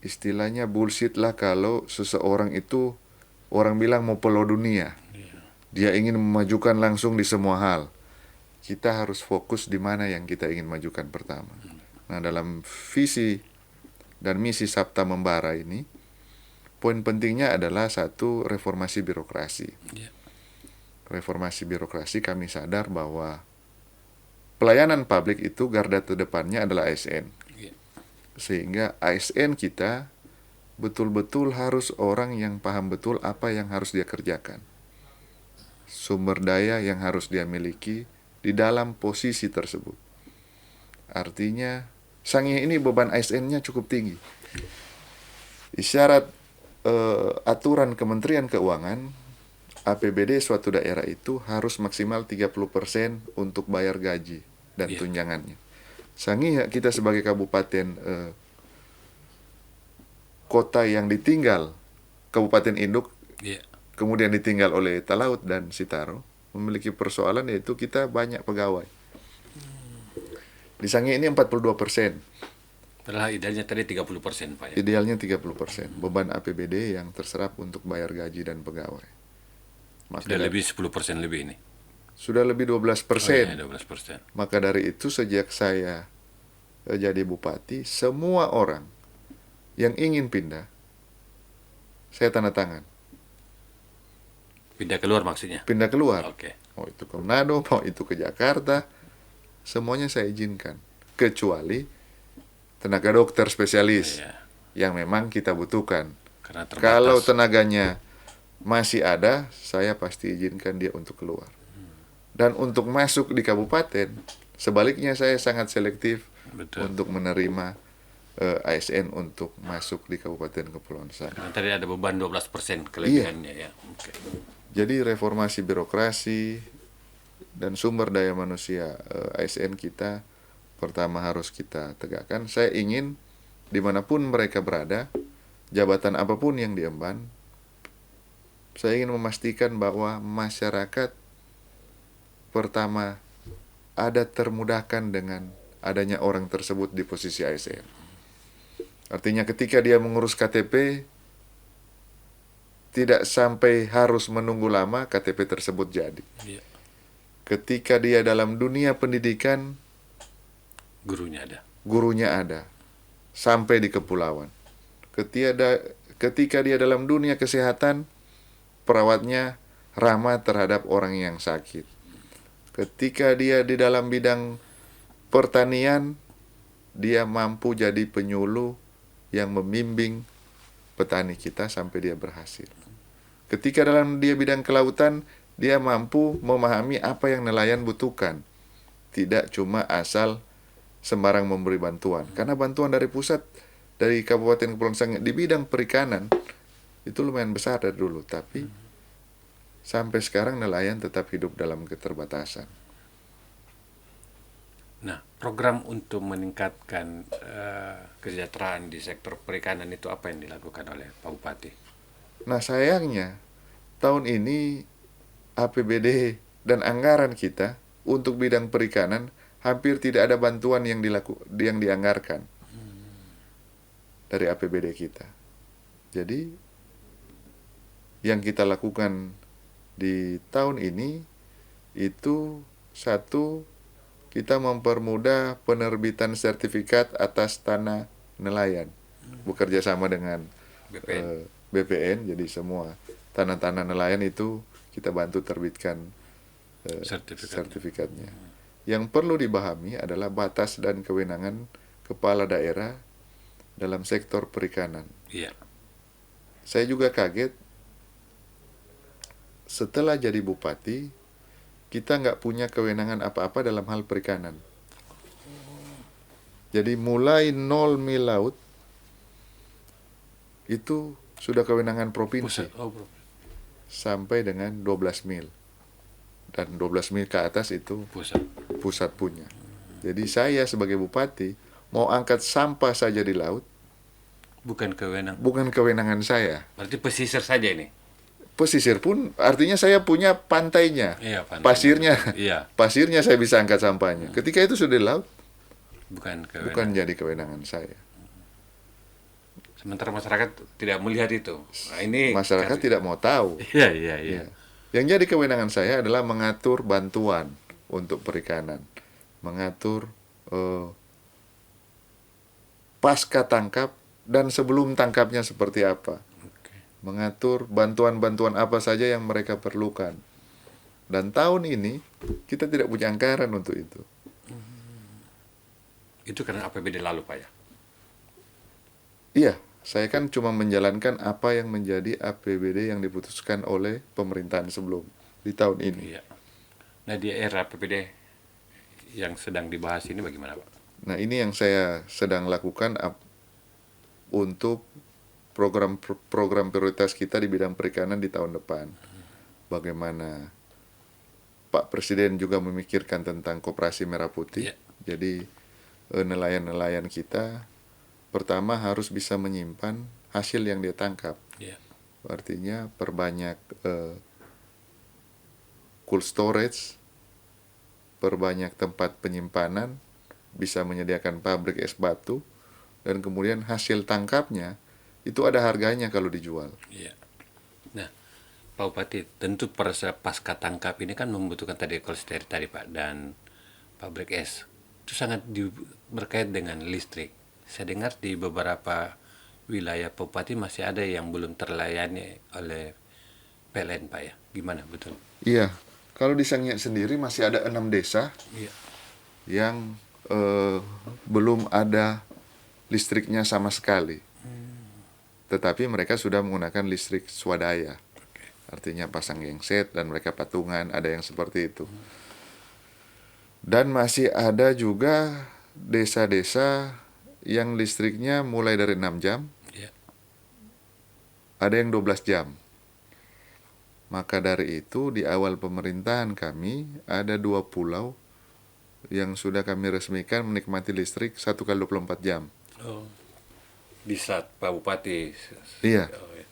istilahnya bullshit lah kalau seseorang itu, orang bilang mau pelo dunia. Dia ingin memajukan langsung di semua hal. Kita harus fokus di mana yang kita ingin majukan pertama. Nah, dalam visi dan misi Sabta Membara ini, poin pentingnya adalah satu, reformasi birokrasi. Ya. Reformasi birokrasi, kami sadar bahwa pelayanan publik itu garda terdepannya adalah ASN. Ya. Sehingga ASN kita betul-betul harus orang yang paham betul apa yang harus dia kerjakan. sumber daya yang harus dia miliki di dalam posisi tersebut. Artinya, Sangihe ini beban ASN-nya cukup tinggi. Isyarat aturan Kementerian Keuangan, APBD suatu daerah itu harus maksimal 30% untuk bayar gaji dan tunjangannya. Sangihe kita sebagai kabupaten kota yang ditinggal, kabupaten induk, kemudian ditinggal oleh Talaut dan Sitaro, memiliki persoalan yaitu kita banyak pegawai. Di Sangihe ini 42%. Padahal idealnya tadi 30%, Pak ya. Idealnya 30%. Beban APBD yang terserap untuk bayar gaji dan pegawai. Sudah lebih 10% lebih ini. Sudah lebih 12%. 12%. Maka dari itu sejak saya jadi bupati, semua orang yang ingin pindah, saya tanda tangan. Pindah keluar maksudnya? Pindah keluar. Oke. Mau itu ke Manado, mau itu ke Jakarta, semuanya saya izinkan. Kecuali tenaga dokter spesialis yang memang kita butuhkan. Karena terbatas. Kalau tenaganya masih ada, saya pasti izinkan dia untuk keluar. Dan untuk masuk di kabupaten, sebaliknya saya sangat selektif. Betul. Untuk menerima ASN untuk masuk di Kabupaten Kepulauan Sangihe. Karena tadi ada beban 12% kelebihannya ya. Oke. Jadi reformasi birokrasi dan sumber daya manusia ASN kita pertama harus kita tegakkan. Saya ingin dimanapun mereka berada, jabatan apapun yang diemban, saya ingin memastikan bahwa masyarakat pertama ada termudahkan dengan adanya orang tersebut di posisi ASN. Artinya ketika dia mengurus KTP, tidak sampai harus menunggu lama KTP tersebut jadi. Ketika dia dalam dunia pendidikan, gurunya ada, sampai di kepulauan. Ketika dia dalam dunia kesehatan, perawatnya ramah terhadap orang yang sakit. Ketika dia di dalam bidang pertanian, dia mampu jadi penyuluh yang membimbing petani kita sampai dia berhasil. Ketika dalam dia bidang kelautan, dia mampu memahami apa yang nelayan butuhkan. Tidak cuma asal sembarang memberi bantuan. Karena bantuan dari pusat, dari Kabupaten Kepulauan Sangihe di bidang perikanan, itu lumayan besar dari dulu. Tapi sampai sekarang nelayan tetap hidup dalam keterbatasan. Nah, program untuk meningkatkan kesejahteraan di sektor perikanan itu apa yang dilakukan oleh Pak Bupati? Nah sayangnya, tahun ini APBD dan anggaran kita untuk bidang perikanan hampir tidak ada bantuan yang dianggarkan dari APBD kita. Jadi yang kita lakukan di tahun ini itu satu, kita mempermudah penerbitan sertifikat atas tanah nelayan, bekerja sama dengan BPN. Jadi semua tanah-tanah nelayan itu kita bantu terbitkan sertifikatnya. Yang perlu dipahami adalah batas dan kewenangan kepala daerah dalam sektor perikanan. Saya juga kaget setelah jadi bupati, kita nggak punya kewenangan apa-apa dalam hal perikanan. Jadi mulai 0 mil laut itu sudah kewenangan provinsi sampai dengan 12 mil. Dan 12 mil ke atas itu pusat punya. Jadi saya sebagai bupati mau angkat sampah saja di laut, bukan kewenangan saya. Berarti pesisir saja ini? Pesisir pun artinya saya punya pantainya, pasirnya, pasirnya saya bisa angkat sampahnya. Ketika itu sudah di laut, bukan jadi kewenangan saya. Sementara masyarakat tidak melihat itu. Nah, ini masyarakat tidak mau tahu. Iya. Yang jadi kewenangan saya adalah mengatur bantuan untuk perikanan, mengatur pasca tangkap dan sebelum tangkapnya seperti apa, mengatur bantuan-bantuan apa saja yang mereka perlukan. Dan tahun ini kita tidak punya anggaran untuk itu. Itu karena APBD lalu, Pak ya? Iya, saya kan cuma menjalankan apa yang menjadi APBD yang diputuskan oleh pemerintahan sebelum. di tahun ini. Iya. Nah, di era PPD yang sedang dibahas ini bagaimana, Pak? Nah, ini yang saya sedang lakukan untuk program prioritas kita di bidang perikanan di tahun depan. Bagaimana Pak Presiden juga memikirkan tentang koperasi merah putih. Iya. Jadi nelayan-nelayan kita pertama harus bisa menyimpan hasil yang dia tangkap. Iya. Artinya perbanyak cold storage, perbanyak tempat penyimpanan, bisa menyediakan pabrik es batu, dan kemudian hasil tangkapnya itu ada harganya kalau dijual. Iya. Nah, Pak Bupati, tentu pasca tangkap ini kan membutuhkan tadi cold storage tadi, Pak, dan pabrik es. Itu sangat berkait dengan listrik. Saya dengar di beberapa wilayah Pak Bupati masih ada yang belum terlayani oleh PLN, Pak, ya. Gimana, betul? Iya, kalau di Sangihe sendiri masih ada 6 desa Iya. yang belum ada listriknya sama sekali. Tetapi mereka sudah menggunakan listrik swadaya. Artinya pasang genset dan mereka patungan, ada yang seperti itu. Dan masih ada juga desa-desa yang listriknya mulai dari 6 jam, Iya. ada yang 12 jam. Maka dari itu di awal pemerintahan kami ada 2 pulau yang sudah kami resmikan menikmati listrik 1 kali 24 jam. Oh. Bisa, Pak Bupati. Iya. Oh, ya.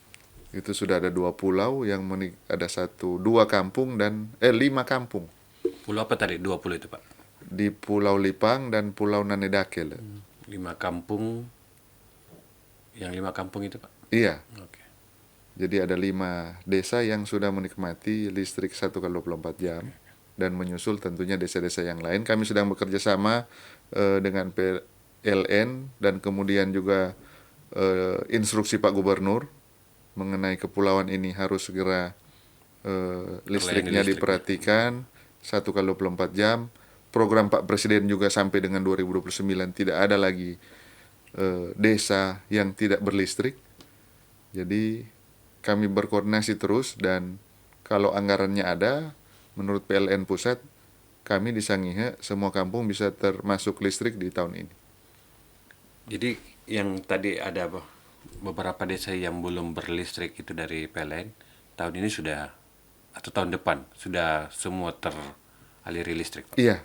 Itu sudah ada 2 pulau yang ada 2 kampung dan 5 kampung. Pulau apa tadi? 20 itu, Pak? Di Pulau Lipang dan Pulau Nanedakel. 5 kampung. Yang 5 kampung itu, Pak? Iya. Oke. Jadi ada 5 desa yang sudah menikmati listrik 1 kali 24 jam. Dan menyusul tentunya desa-desa yang lain. Kami sedang bekerja sama dengan PLN dan kemudian juga instruksi Pak Gubernur mengenai kepulauan ini harus segera listriknya diperhatikan 1 kali 24 jam. Program Pak Presiden juga sampai dengan 2029 tidak ada lagi desa yang tidak berlistrik. Jadi kami berkoordinasi terus dan kalau anggarannya ada, menurut PLN Pusat, kami di Sangihe semua kampung bisa termasuk listrik di tahun ini. Jadi yang tadi ada beberapa desa yang belum berlistrik itu dari PLN, tahun ini sudah, atau tahun depan, sudah semua teraliri listrik, Pak? Iya.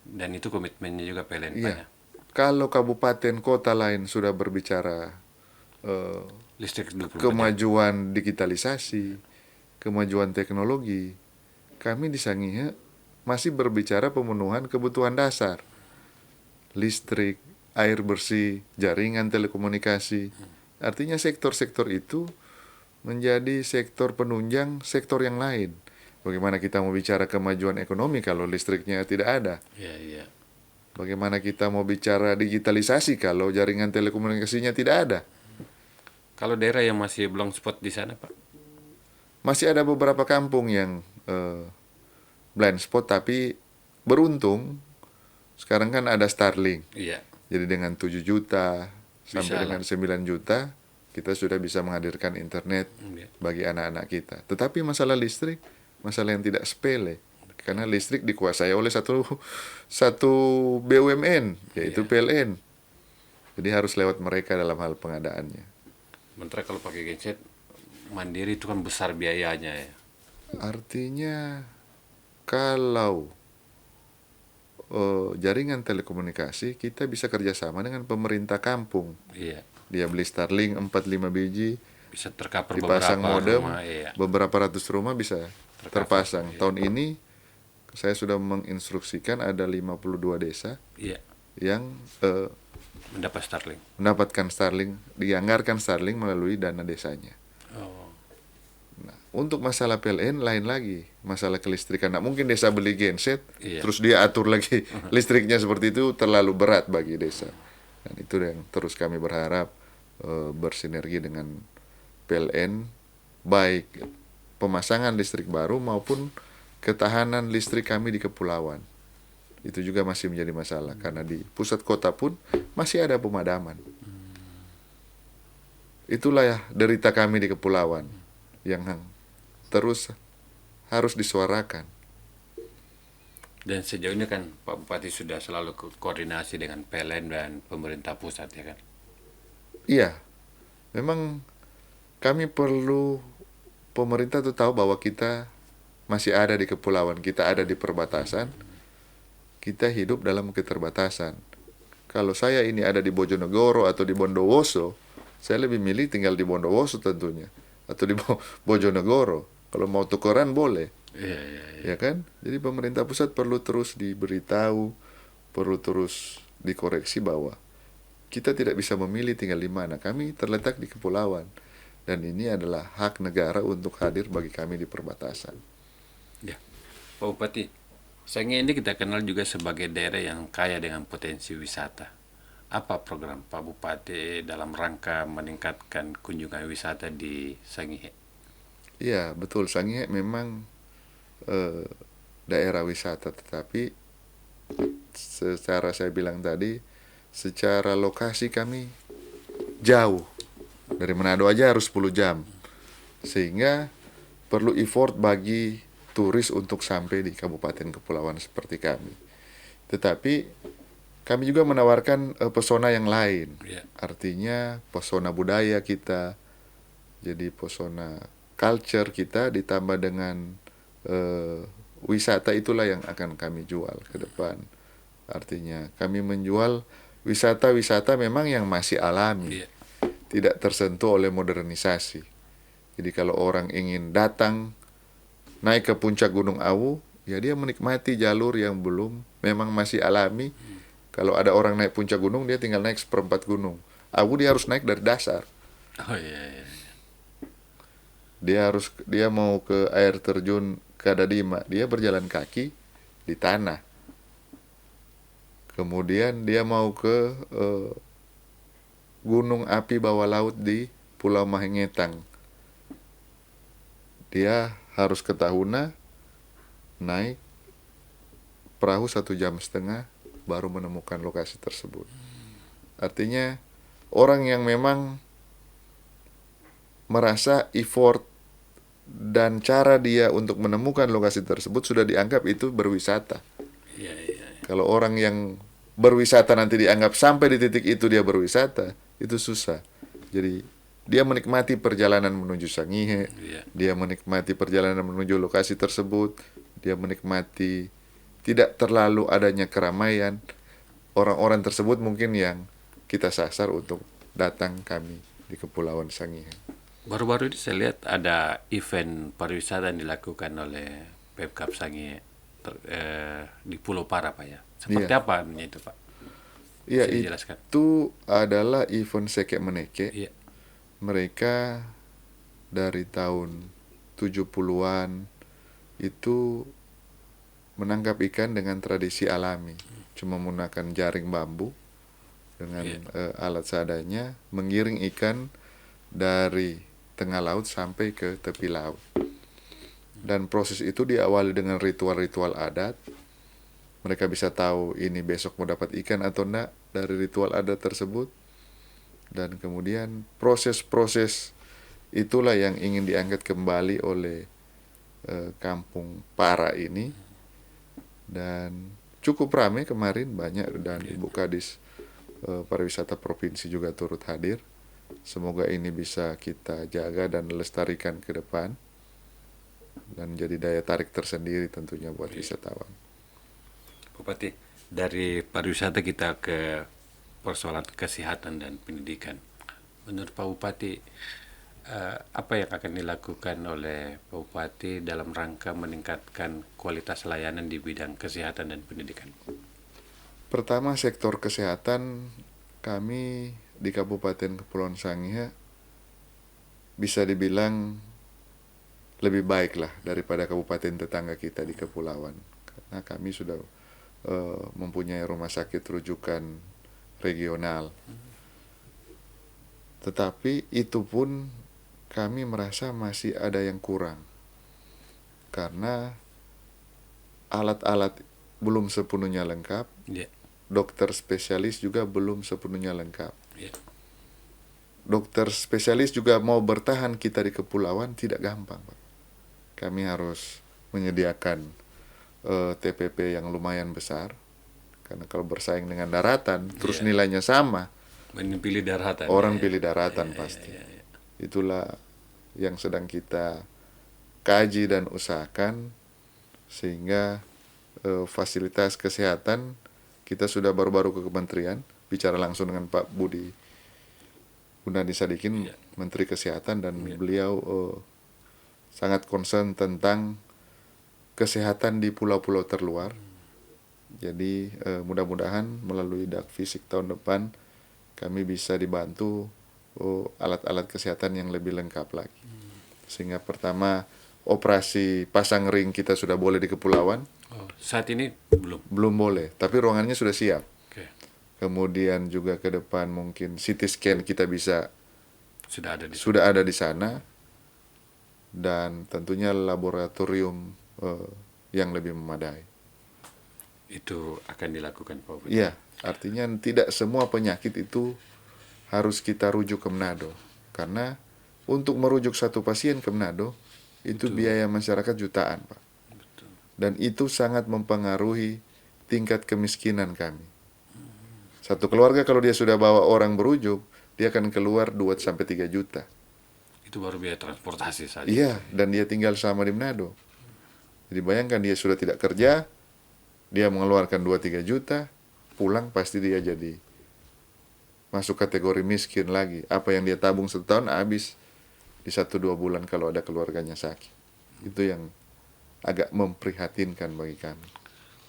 Dan itu komitmennya juga PLN, Pak, Iya. ya? Kalau kabupaten kota lain sudah berbicara Listrik 24 jam. kemajuan digitalisasi, kemajuan teknologi, kami di Sangihe masih berbicara pemenuhan kebutuhan dasar. Listrik, air bersih, jaringan telekomunikasi. Artinya sektor-sektor itu menjadi sektor penunjang sektor yang lain. Bagaimana kita mau bicara kemajuan ekonomi kalau listriknya tidak ada? Iya, iya. Bagaimana kita mau bicara digitalisasi kalau jaringan telekomunikasinya tidak ada? Kalau daerah yang masih belum spot di sana, Pak? Masih ada beberapa kampung yang blind spot, tapi beruntung sekarang kan ada Starlink. Iya. Jadi dengan 7 juta sampai Bisa dengan 9 juta kita sudah bisa menghadirkan internet Iya. bagi anak-anak kita. Tetapi masalah listrik, masalah yang tidak sepele. Karena listrik dikuasai oleh satu BUMN, yaitu PLN. Jadi harus lewat mereka dalam hal pengadaannya. Sementara kalau pakai genset mandiri itu kan besar biayanya, ya. Artinya kalau jaringan telekomunikasi kita bisa kerjasama dengan pemerintah kampung. Iya. Dia beli Starlink 4-5 biji, Bisa tercover dipasang beberapa modem, rumah, iya. beberapa ratus rumah bisa terpasang. Iya. Tahun ini saya sudah menginstruksikan ada 52 desa Iya. yang Mendapat Starlink. mendapatkan Starlink, dianggarkan Starlink melalui dana desanya. Oh. Nah, untuk masalah PLN lain lagi, masalah kelistrikan. Nah, mungkin desa beli genset, Iya. terus dia atur lagi listriknya seperti itu terlalu berat bagi desa. Dan itu yang terus kami berharap bersinergi dengan PLN, baik pemasangan listrik baru maupun ketahanan listrik kami di kepulauan. Itu juga masih menjadi masalah karena di pusat kota pun masih ada pemadaman. Itulah ya derita kami di kepulauan yang terus harus disuarakan. Dan sejauh ini kan Pak Bupati sudah selalu koordinasi dengan PLN dan pemerintah pusat ya kan. Iya, memang kami perlu pemerintah tuh tahu bahwa kita masih ada di kepulauan, kita ada di perbatasan, kita hidup dalam keterbatasan. Kalau saya ini ada di Bojonegoro atau di Bondowoso, saya lebih milih tinggal di Bondowoso tentunya, atau di Bojonegoro. Kalau mau tukeran boleh, Iya, iya, iya. ya kan? Jadi pemerintah pusat perlu terus diberitahu, perlu terus dikoreksi bahwa kita tidak bisa memilih tinggal di mana. Kami terletak di kepulauan, dan ini adalah hak negara untuk hadir bagi kami di perbatasan. Ya, Pak Bupati, Sangihe ini kita kenal juga sebagai daerah yang kaya dengan potensi wisata. Apa program Pak Bupati dalam rangka meningkatkan kunjungan wisata di Sangihe? Iya, betul. Sangihe memang daerah wisata, tetapi secara saya bilang tadi, secara lokasi kami jauh. Dari Manado aja harus 10 jam. Sehingga perlu effort bagi turis untuk sampai di kabupaten kepulauan seperti kami. Tetapi kami juga menawarkan pesona yang lain. Ya. Artinya pesona budaya kita, jadi pesona culture kita ditambah dengan wisata, itulah yang akan kami jual ke depan. Artinya kami menjual wisata-wisata memang yang masih alami, Iya. tidak tersentuh oleh modernisasi. Jadi kalau orang ingin datang naik ke puncak Gunung Awu, ya dia menikmati jalur yang belum memang masih alami. Kalau ada orang naik puncak gunung, dia tinggal naik seperempat gunung. Awu dia harus naik dari dasar. Oh iya, iya. Dia mau ke air terjun Kadadima, dia berjalan kaki di tanah. Kemudian dia mau ke gunung api bawah laut di Pulau Mahengetang, dia harus ke Tahuna, naik perahu 1,5 jam baru menemukan lokasi tersebut. Artinya orang yang memang merasa effort dan cara dia untuk menemukan lokasi tersebut sudah dianggap itu berwisata. Iya, iya. Kalau orang yang berwisata nanti dianggap sampai di titik itu dia berwisata, itu susah. Jadi dia menikmati perjalanan menuju Sangihe, Iya. dia menikmati perjalanan menuju lokasi tersebut, dia menikmati tidak terlalu adanya keramaian. Orang-orang tersebut mungkin yang kita sasar untuk datang kami di Kepulauan Sangihe. Baru-baru ini saya lihat ada event pariwisata yang dilakukan oleh Pemkab Sangihe di Pulau Para, Pak ya. Seperti Iya. apa itu, Pak? Iya, Bisa dijelaskan? itu adalah event Seke Meneke. Iya. Mereka dari tahun 70-an itu menangkap ikan dengan tradisi alami. Cuma menggunakan jaring bambu dengan alat seadanya, menggiring ikan dari tengah laut sampai ke tepi laut. Dan proses itu diawali dengan ritual-ritual adat. Mereka bisa tahu ini besok mau dapat ikan atau enggak dari ritual adat tersebut. Dan kemudian proses-proses itulah yang ingin diangkat kembali oleh Kampung Para ini. Dan cukup ramai kemarin, banyak, dan Ibu Kadis Pariwisata Provinsi juga turut hadir. Semoga ini bisa kita jaga dan lestarikan ke depan dan jadi daya tarik tersendiri tentunya buat wisatawan. Bupati, dari pariwisata kita ke persoalan kesehatan dan pendidikan. Menurut Pak Bupati, apa yang akan dilakukan oleh Pak Bupati dalam rangka meningkatkan kualitas layanan di bidang kesehatan dan pendidikan? Pertama, sektor kesehatan kami di Kabupaten Kepulauan Sangihe bisa dibilang lebih baik lah daripada kabupaten tetangga kita di kepulauan, karena kami sudah mempunyai rumah sakit rujukan regional. Tetapi itu pun kami merasa masih ada yang kurang, karena alat-alat belum sepenuhnya lengkap, dokter spesialis juga belum sepenuhnya lengkap. Dokter spesialis juga mau bertahan kita di kepulauan tidak gampang, Pak. Kami harus menyediakan TPP yang lumayan besar. Karena kalau bersaing dengan daratan, terus nilainya sama, Ini pilih daratan. orang pilih daratan pasti. Itulah yang sedang kita kaji dan usahakan, sehingga fasilitas kesehatan kita sudah baru-baru ke kementerian, bicara langsung dengan Pak Budi Gunadi Sadikin, Menteri Kesehatan, dan beliau sangat concern tentang kesehatan di pulau-pulau terluar. Jadi mudah-mudahan melalui dak fisik tahun depan kami bisa dibantu alat-alat kesehatan yang lebih lengkap lagi. Sehingga pertama operasi pasang ring kita sudah boleh di kepulauan. Saat ini belum. Belum boleh, tapi ruangannya sudah siap. Oke. Kemudian juga ke depan mungkin CT scan kita bisa Sudah ada di sana, dan tentunya laboratorium yang lebih memadai. Itu akan dilakukan Pak Bupati. Iya, artinya tidak semua penyakit itu harus kita rujuk ke Manado. Karena untuk merujuk satu pasien ke Manado, itu biaya masyarakat jutaan, Pak. Dan itu sangat mempengaruhi tingkat kemiskinan kami. Satu keluarga kalau dia sudah bawa orang berujuk, dia akan keluar 2-3 juta. Itu baru biaya transportasi saja. Iya, dan dia tinggal sama di Manado. Jadi bayangkan dia sudah tidak kerja, dia mengeluarkan 2-3 juta, pulang pasti dia jadi masuk kategori miskin lagi. Apa yang dia tabung 1 tahun habis di 1-2 bulan kalau ada keluarganya sakit. Itu yang agak memprihatinkan bagi kami.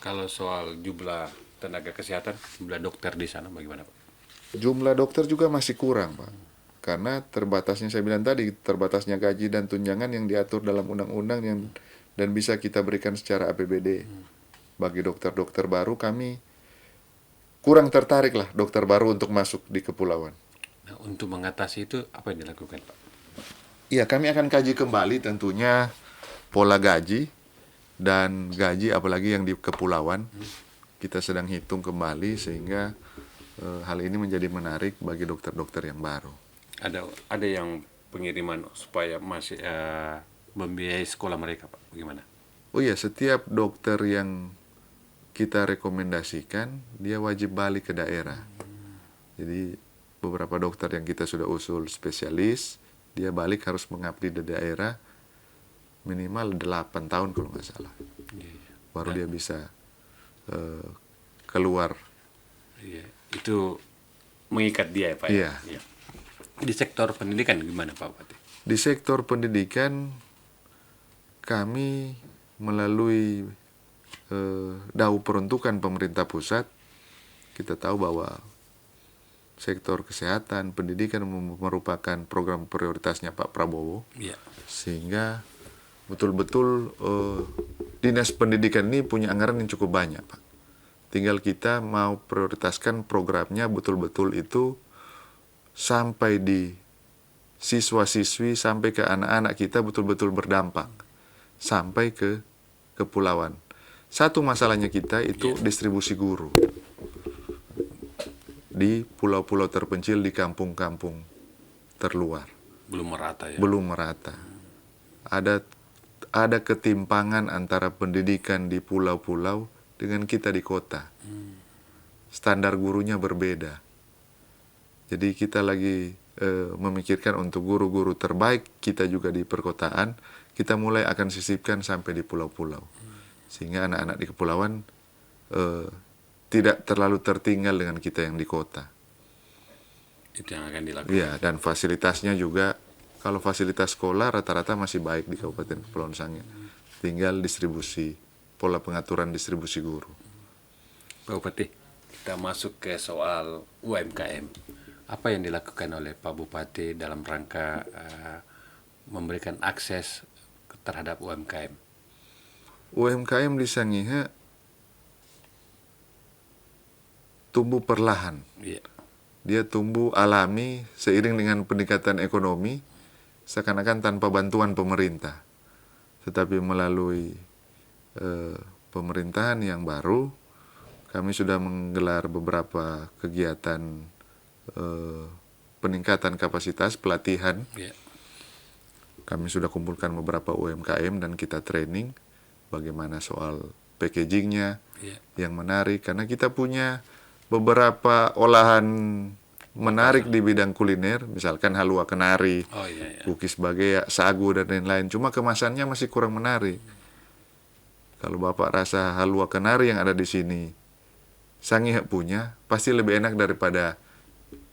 Kalau soal jumlah tenaga kesehatan, jumlah dokter di sana bagaimana Pak? Jumlah dokter juga masih kurang, Pak. Karena terbatasnya, saya bilang tadi, terbatasnya gaji dan tunjangan yang diatur dalam undang-undang dan bisa kita berikan secara APBD. Bagi dokter-dokter baru, kami kurang tertarik lah dokter baru untuk masuk di kepulauan. Nah, untuk mengatasi itu apa yang dilakukan Pak? Iya, kami akan kaji kembali tentunya pola gaji dan gaji apalagi yang di kepulauan. Kita sedang hitung kembali sehingga hal ini menjadi menarik bagi dokter-dokter yang baru. Ada yang pengiriman supaya masih membiayai sekolah mereka Pak, bagaimana? Oh iya, setiap dokter yang kita rekomendasikan dia wajib balik ke daerah. Jadi beberapa dokter yang kita sudah usul spesialis, dia balik harus mengabdi di daerah minimal 8 tahun kalau nggak salah. Baru dia bisa keluar. Iya, itu mengikat dia ya Pak. Iya. Ya. Di sektor pendidikan gimana Pak Bupati? Di sektor pendidikan kami melalui DAU peruntukan pemerintah pusat, kita tahu bahwa sektor kesehatan, pendidikan merupakan program prioritasnya Pak Prabowo. Iya. Sehingga betul-betul dinas pendidikan ini punya anggaran yang cukup banyak, Pak. Tinggal kita mau prioritaskan programnya betul-betul itu sampai di siswa-siswi, sampai ke anak-anak kita betul-betul berdampak, sampai ke kepulauan. Satu masalahnya kita itu distribusi guru di pulau-pulau terpencil, di kampung-kampung terluar. Belum merata ya? Belum merata. Ada ketimpangan antara pendidikan di pulau-pulau dengan kita di kota. Standar gurunya berbeda. Jadi kita lagi memikirkan untuk guru-guru terbaik kita juga di perkotaan, kita mulai akan sisipkan sampai di pulau-pulau. Sehingga anak-anak di kepulauan tidak terlalu tertinggal dengan kita yang di kota. Itu yang akan dilakukan. Iya, dan fasilitasnya juga, kalau fasilitas sekolah rata-rata masih baik di Kabupaten Kepulauan Sangihe. Tinggal distribusi, pola pengaturan distribusi guru. Pak Bupati, kita masuk ke soal UMKM. Apa yang dilakukan oleh Pak Bupati dalam rangka memberikan akses terhadap UMKM? UMKM di Sangihe tumbuh perlahan. Iya. Dia tumbuh alami seiring dengan peningkatan ekonomi, seakan-akan tanpa bantuan pemerintah. Tetapi melalui pemerintahan yang baru, kami sudah menggelar beberapa kegiatan peningkatan kapasitas, pelatihan. Iya. Kami sudah kumpulkan beberapa UMKM dan kita training, bagaimana soal packagingnya Iya. yang menarik, karena kita punya beberapa olahan menarik di bidang kuliner, misalkan halua kenari, Oh iya ya. kukis bagea, sagu dan lain-lain. Cuma kemasannya masih kurang menarik. Kalau Bapak rasa halua kenari yang ada di sini Sangihe punya, pasti lebih enak daripada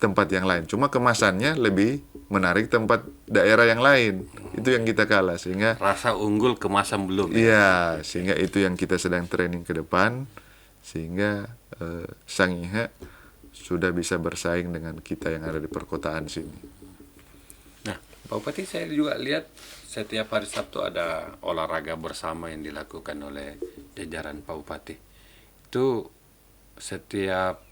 tempat yang lain. Cuma kemasannya lebih menarik tempat daerah yang lain. Itu yang kita kalah, sehingga Rasa unggul kemasan belum ya. iya, sehingga itu yang kita sedang training ke depan, sehingga Sangihe sudah bisa bersaing dengan kita yang ada di perkotaan sini. Nah, Pak Bupati, saya juga lihat setiap hari Sabtu ada olahraga bersama yang dilakukan oleh jajaran Pak Bupati. Itu setiap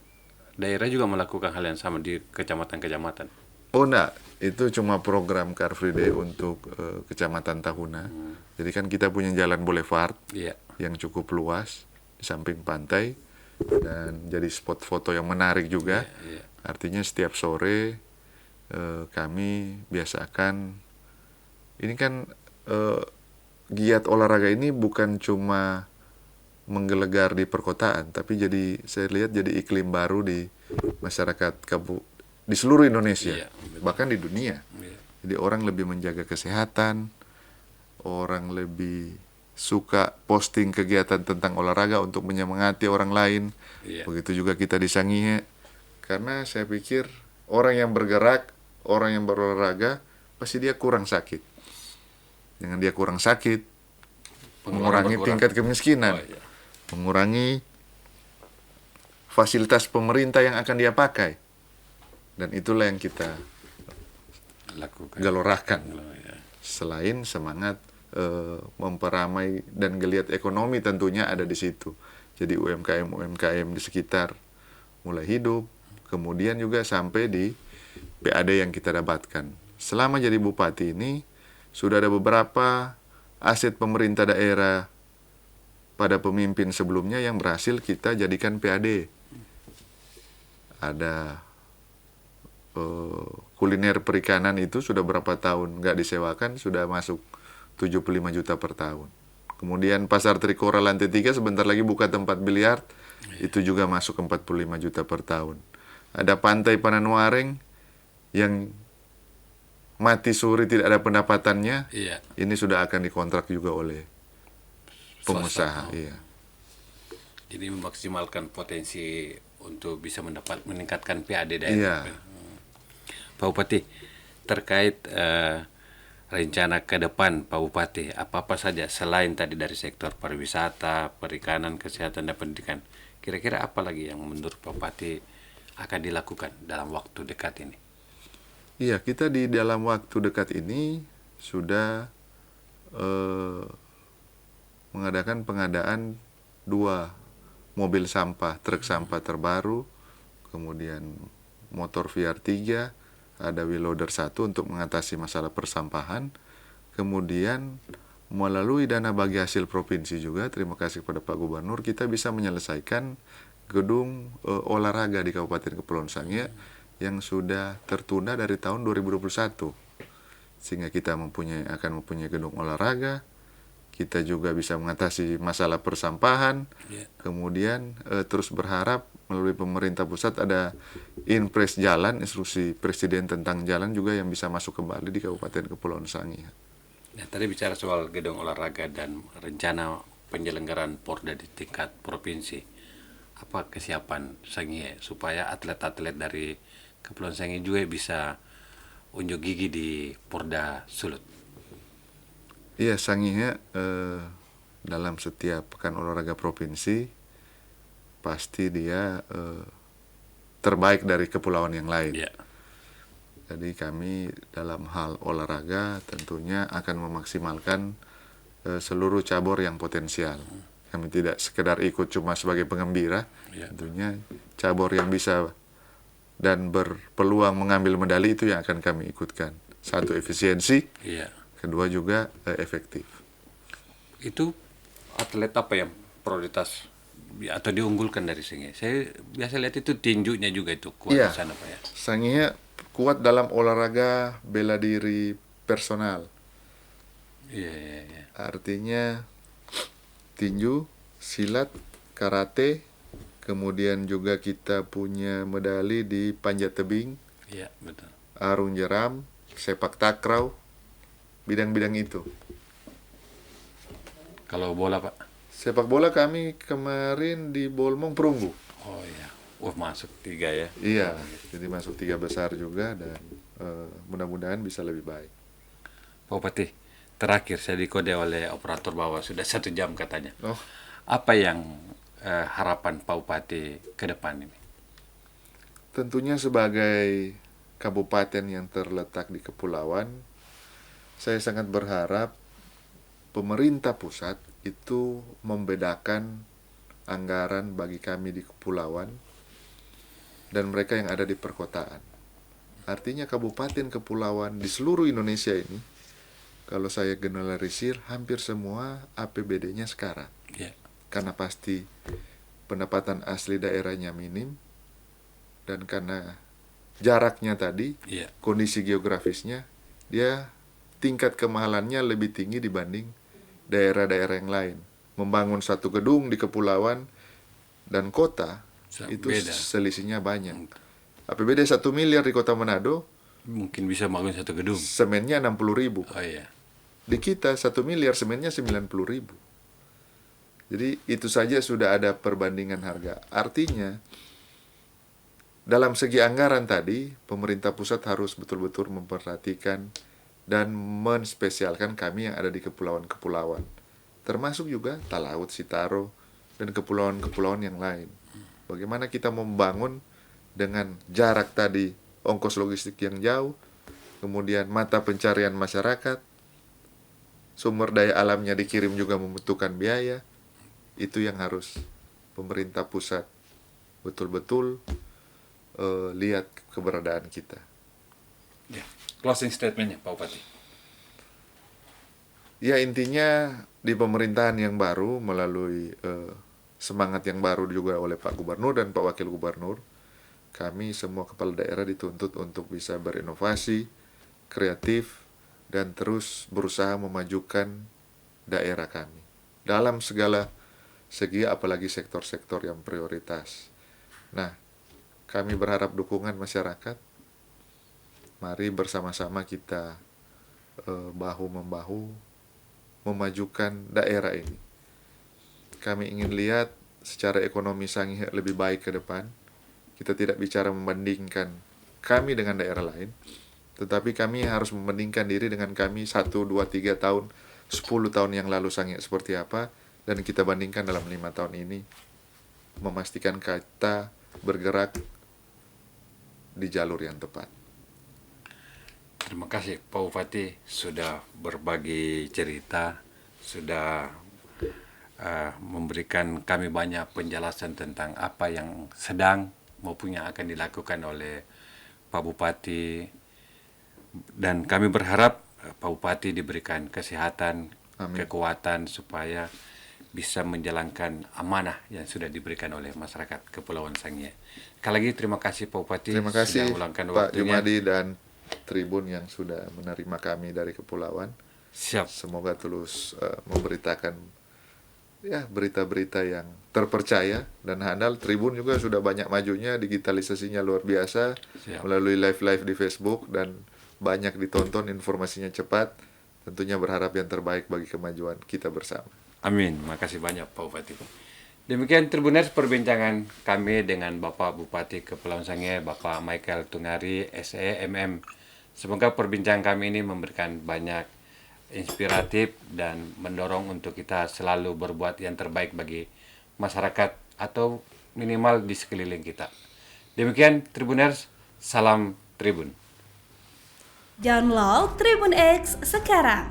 daerah juga melakukan hal yang sama di kecamatan-kecamatan. Oh enggak, itu cuma program Car Free Day untuk Kecamatan Tahuna. Jadi kan kita punya jalan boulevard Iya. yang cukup luas di samping pantai dan jadi spot foto yang menarik juga. Iya. Artinya setiap sore kami biasakan, ini kan giat olahraga ini bukan cuma menggelegar di perkotaan, tapi jadi saya lihat jadi iklim baru di masyarakat di seluruh Indonesia, Iya, betul. bahkan di dunia. Iya. Jadi orang lebih menjaga kesehatan, orang lebih suka posting kegiatan tentang olahraga untuk menyemangati orang lain. Iya. Begitu juga kita di Sangihe, karena saya pikir orang yang bergerak, orang yang berolahraga, pasti dia kurang sakit. Dengan dia kurang sakit, mengurangi berkurang. tingkat kemiskinan, Oh, iya. mengurangi fasilitas pemerintah yang akan dia pakai. Dan itulah yang kita Lakukan. gelorahkan. Oh, iya. Selain semangat memperamai dan geliat ekonomi tentunya ada di situ. Jadi UMKM di sekitar mulai hidup, kemudian juga sampai di PAD yang kita dapatkan. Selama jadi bupati ini, sudah ada beberapa aset pemerintah daerah pada pemimpin sebelumnya yang berhasil kita jadikan PAD. Ada kuliner perikanan itu sudah berapa tahun nggak disewakan, sudah masuk 75 juta per tahun. Kemudian pasar Trikora lantai 3 sebentar lagi buka tempat biliar, itu juga masuk 45 juta per tahun. Ada pantai Pananwareng yang mati suri tidak ada pendapatannya, Iya. ini sudah akan dikontrak juga oleh pengusaha. Swasta. Iya. Jadi memaksimalkan potensi untuk bisa meningkatkan PAD daerah. Iya. Pak Bupati, terkait rencana ke depan Pak Bupati, apa-apa saja selain tadi dari sektor pariwisata, perikanan, kesehatan, dan pendidikan, kira-kira apa lagi yang menurut Pak Bupati akan dilakukan dalam waktu dekat ini? Iya, kita di dalam waktu dekat ini sudah mengadakan pengadaan 2 mobil sampah, truk sampah terbaru, kemudian motor VR3, ada wheel loader 1 untuk mengatasi masalah persampahan, kemudian melalui dana bagi hasil provinsi juga, terima kasih kepada Pak Gubernur, kita bisa menyelesaikan gedung olahraga di Kabupaten Kepulauan Sangihe yang sudah tertunda dari tahun 2021. Sehingga kita akan mempunyai gedung olahraga, kita juga bisa mengatasi masalah persampahan, kemudian terus berharap melalui pemerintah pusat ada inpres jalan, instruksi presiden tentang jalan juga yang bisa masuk kembali di Kabupaten Kepulauan Sangihe. Nah, tadi bicara soal gedung olahraga dan rencana penyelenggaraan Porda di tingkat provinsi. Apa kesiapan Sangihe supaya atlet-atlet dari Kepulauan Sangihe juga bisa unjuk gigi di Porda Sulut? Iya, Sangihe dalam setiap pekan olahraga provinsi pasti dia terbaik dari kepulauan yang lain. Iya. Jadi kami dalam hal olahraga tentunya akan memaksimalkan seluruh cabur yang potensial. Kami tidak sekedar ikut cuma sebagai pengembira, tentunya cabur yang bisa dan berpeluang mengambil medali itu yang akan kami ikutkan. Satu, efisiensi, Iya. kedua juga efektif. Itu atlet apa yang prioritas atau diunggulkan dari Sangihe? Saya biasa lihat itu tinjunya juga itu kuat Iya. di sana, Pak ya. Sangihe kuat dalam olahraga bela diri personal. Iya, iya, iya. Artinya tinju, silat, karate, kemudian juga kita punya medali di panjat tebing, Iya, betul. arung jeram, sepak takraw, bidang-bidang itu. Kalau bola, Pak? Sepak bola kami kemarin di Bolmong perunggu. Oh iya. Masuk 3 ya. Iya, jadi masuk 3 besar juga dan mudah-mudahan bisa lebih baik. Pak Bupati, terakhir saya dikode oleh operator bahwa sudah 1 jam katanya. Oh, Apa yang harapan Pak Bupati ke depan ini? tentunya sebagai kabupaten yang terletak di kepulauan, saya sangat berharap pemerintah pusat itu membedakan anggaran bagi kami di kepulauan dan mereka yang ada di perkotaan. Artinya kabupaten kepulauan di seluruh Indonesia ini, kalau saya generalisir, hampir semua APBD-nya sekarat. Ya. Karena pasti pendapatan asli daerahnya minim, dan karena jaraknya tadi, Iya. kondisi geografisnya, dia tingkat kemahalannya lebih tinggi dibanding daerah-daerah yang lain. Membangun satu gedung di kepulauan dan kota, itu Beda. selisihnya banyak. APBD 1 miliar di kota Manado, Mungkin bisa bangun satu gedung. semennya 60.000. Oh iya. Di kita 1 miliar semennya 90.000. Jadi itu saja sudah ada perbandingan harga. Artinya dalam segi anggaran tadi, pemerintah pusat harus betul-betul memperhatikan dan menspesialkan kami yang ada di kepulauan-kepulauan. Termasuk juga Talaut, Sitaro, dan kepulauan-kepulauan yang lain. Bagaimana kita membangun dengan jarak tadi, ongkos logistik yang jauh, kemudian mata pencarian masyarakat, sumber daya alamnya dikirim juga membutuhkan biaya. Itu yang harus pemerintah pusat betul-betul lihat keberadaan kita. Ya. Closing statementnya Pak Bupati. Ya, intinya di pemerintahan yang baru melalui semangat yang baru juga oleh Pak Gubernur dan Pak Wakil Gubernur, kami semua kepala daerah dituntut untuk bisa berinovasi, kreatif, dan terus berusaha memajukan daerah kami dalam segala segi, apalagi sektor-sektor yang prioritas. Nah, kami berharap dukungan masyarakat. Mari bersama-sama kita bahu-membahu memajukan daerah ini. Kami ingin lihat secara ekonomi Sangihe lebih baik ke depan. Kita tidak bicara membandingkan kami dengan daerah lain, tetapi kami harus membandingkan diri dengan kami 1, 2, 3 tahun, 10 tahun yang lalu Sangihe seperti apa, dan kita bandingkan dalam 5 tahun ini, memastikan kita bergerak di jalur yang tepat. Terima kasih Pak Bupati sudah berbagi cerita, sudah memberikan kami banyak penjelasan tentang apa yang sedang maupun yang akan dilakukan oleh Pak Bupati, dan kami berharap Pak Bupati diberikan kesehatan, Amin. kekuatan supaya bisa menjalankan amanah yang sudah diberikan oleh masyarakat Kepulauan Sangihe. Sekali lagi terima kasih Pak Bupati. Terima kasih sudah meluangkan Pak waktunya. Jumadi dan Tribun yang sudah menerima kami dari kepulauan. Siap. Semoga terus memberitakan ya berita-berita yang terpercaya dan handal. Tribun juga sudah banyak majunya, digitalisasinya luar biasa. Siap. Melalui live di Facebook dan banyak ditonton, informasinya cepat. Tentunya berharap yang terbaik bagi kemajuan kita bersama. Amin. Makasih banyak Pak Bupati. Demikian Tribuners perbincangan kami dengan Bapak Bupati Kepulauan Sangihe, Bapak Michael Tungari, SEMM. Semoga perbincangan kami ini memberikan banyak inspiratif dan mendorong untuk kita selalu berbuat yang terbaik bagi masyarakat atau minimal di sekeliling kita. Demikian Tribuners, salam Tribun. Download Tribun X sekarang.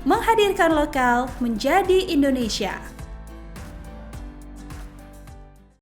Menghadirkan lokal menjadi Indonesia.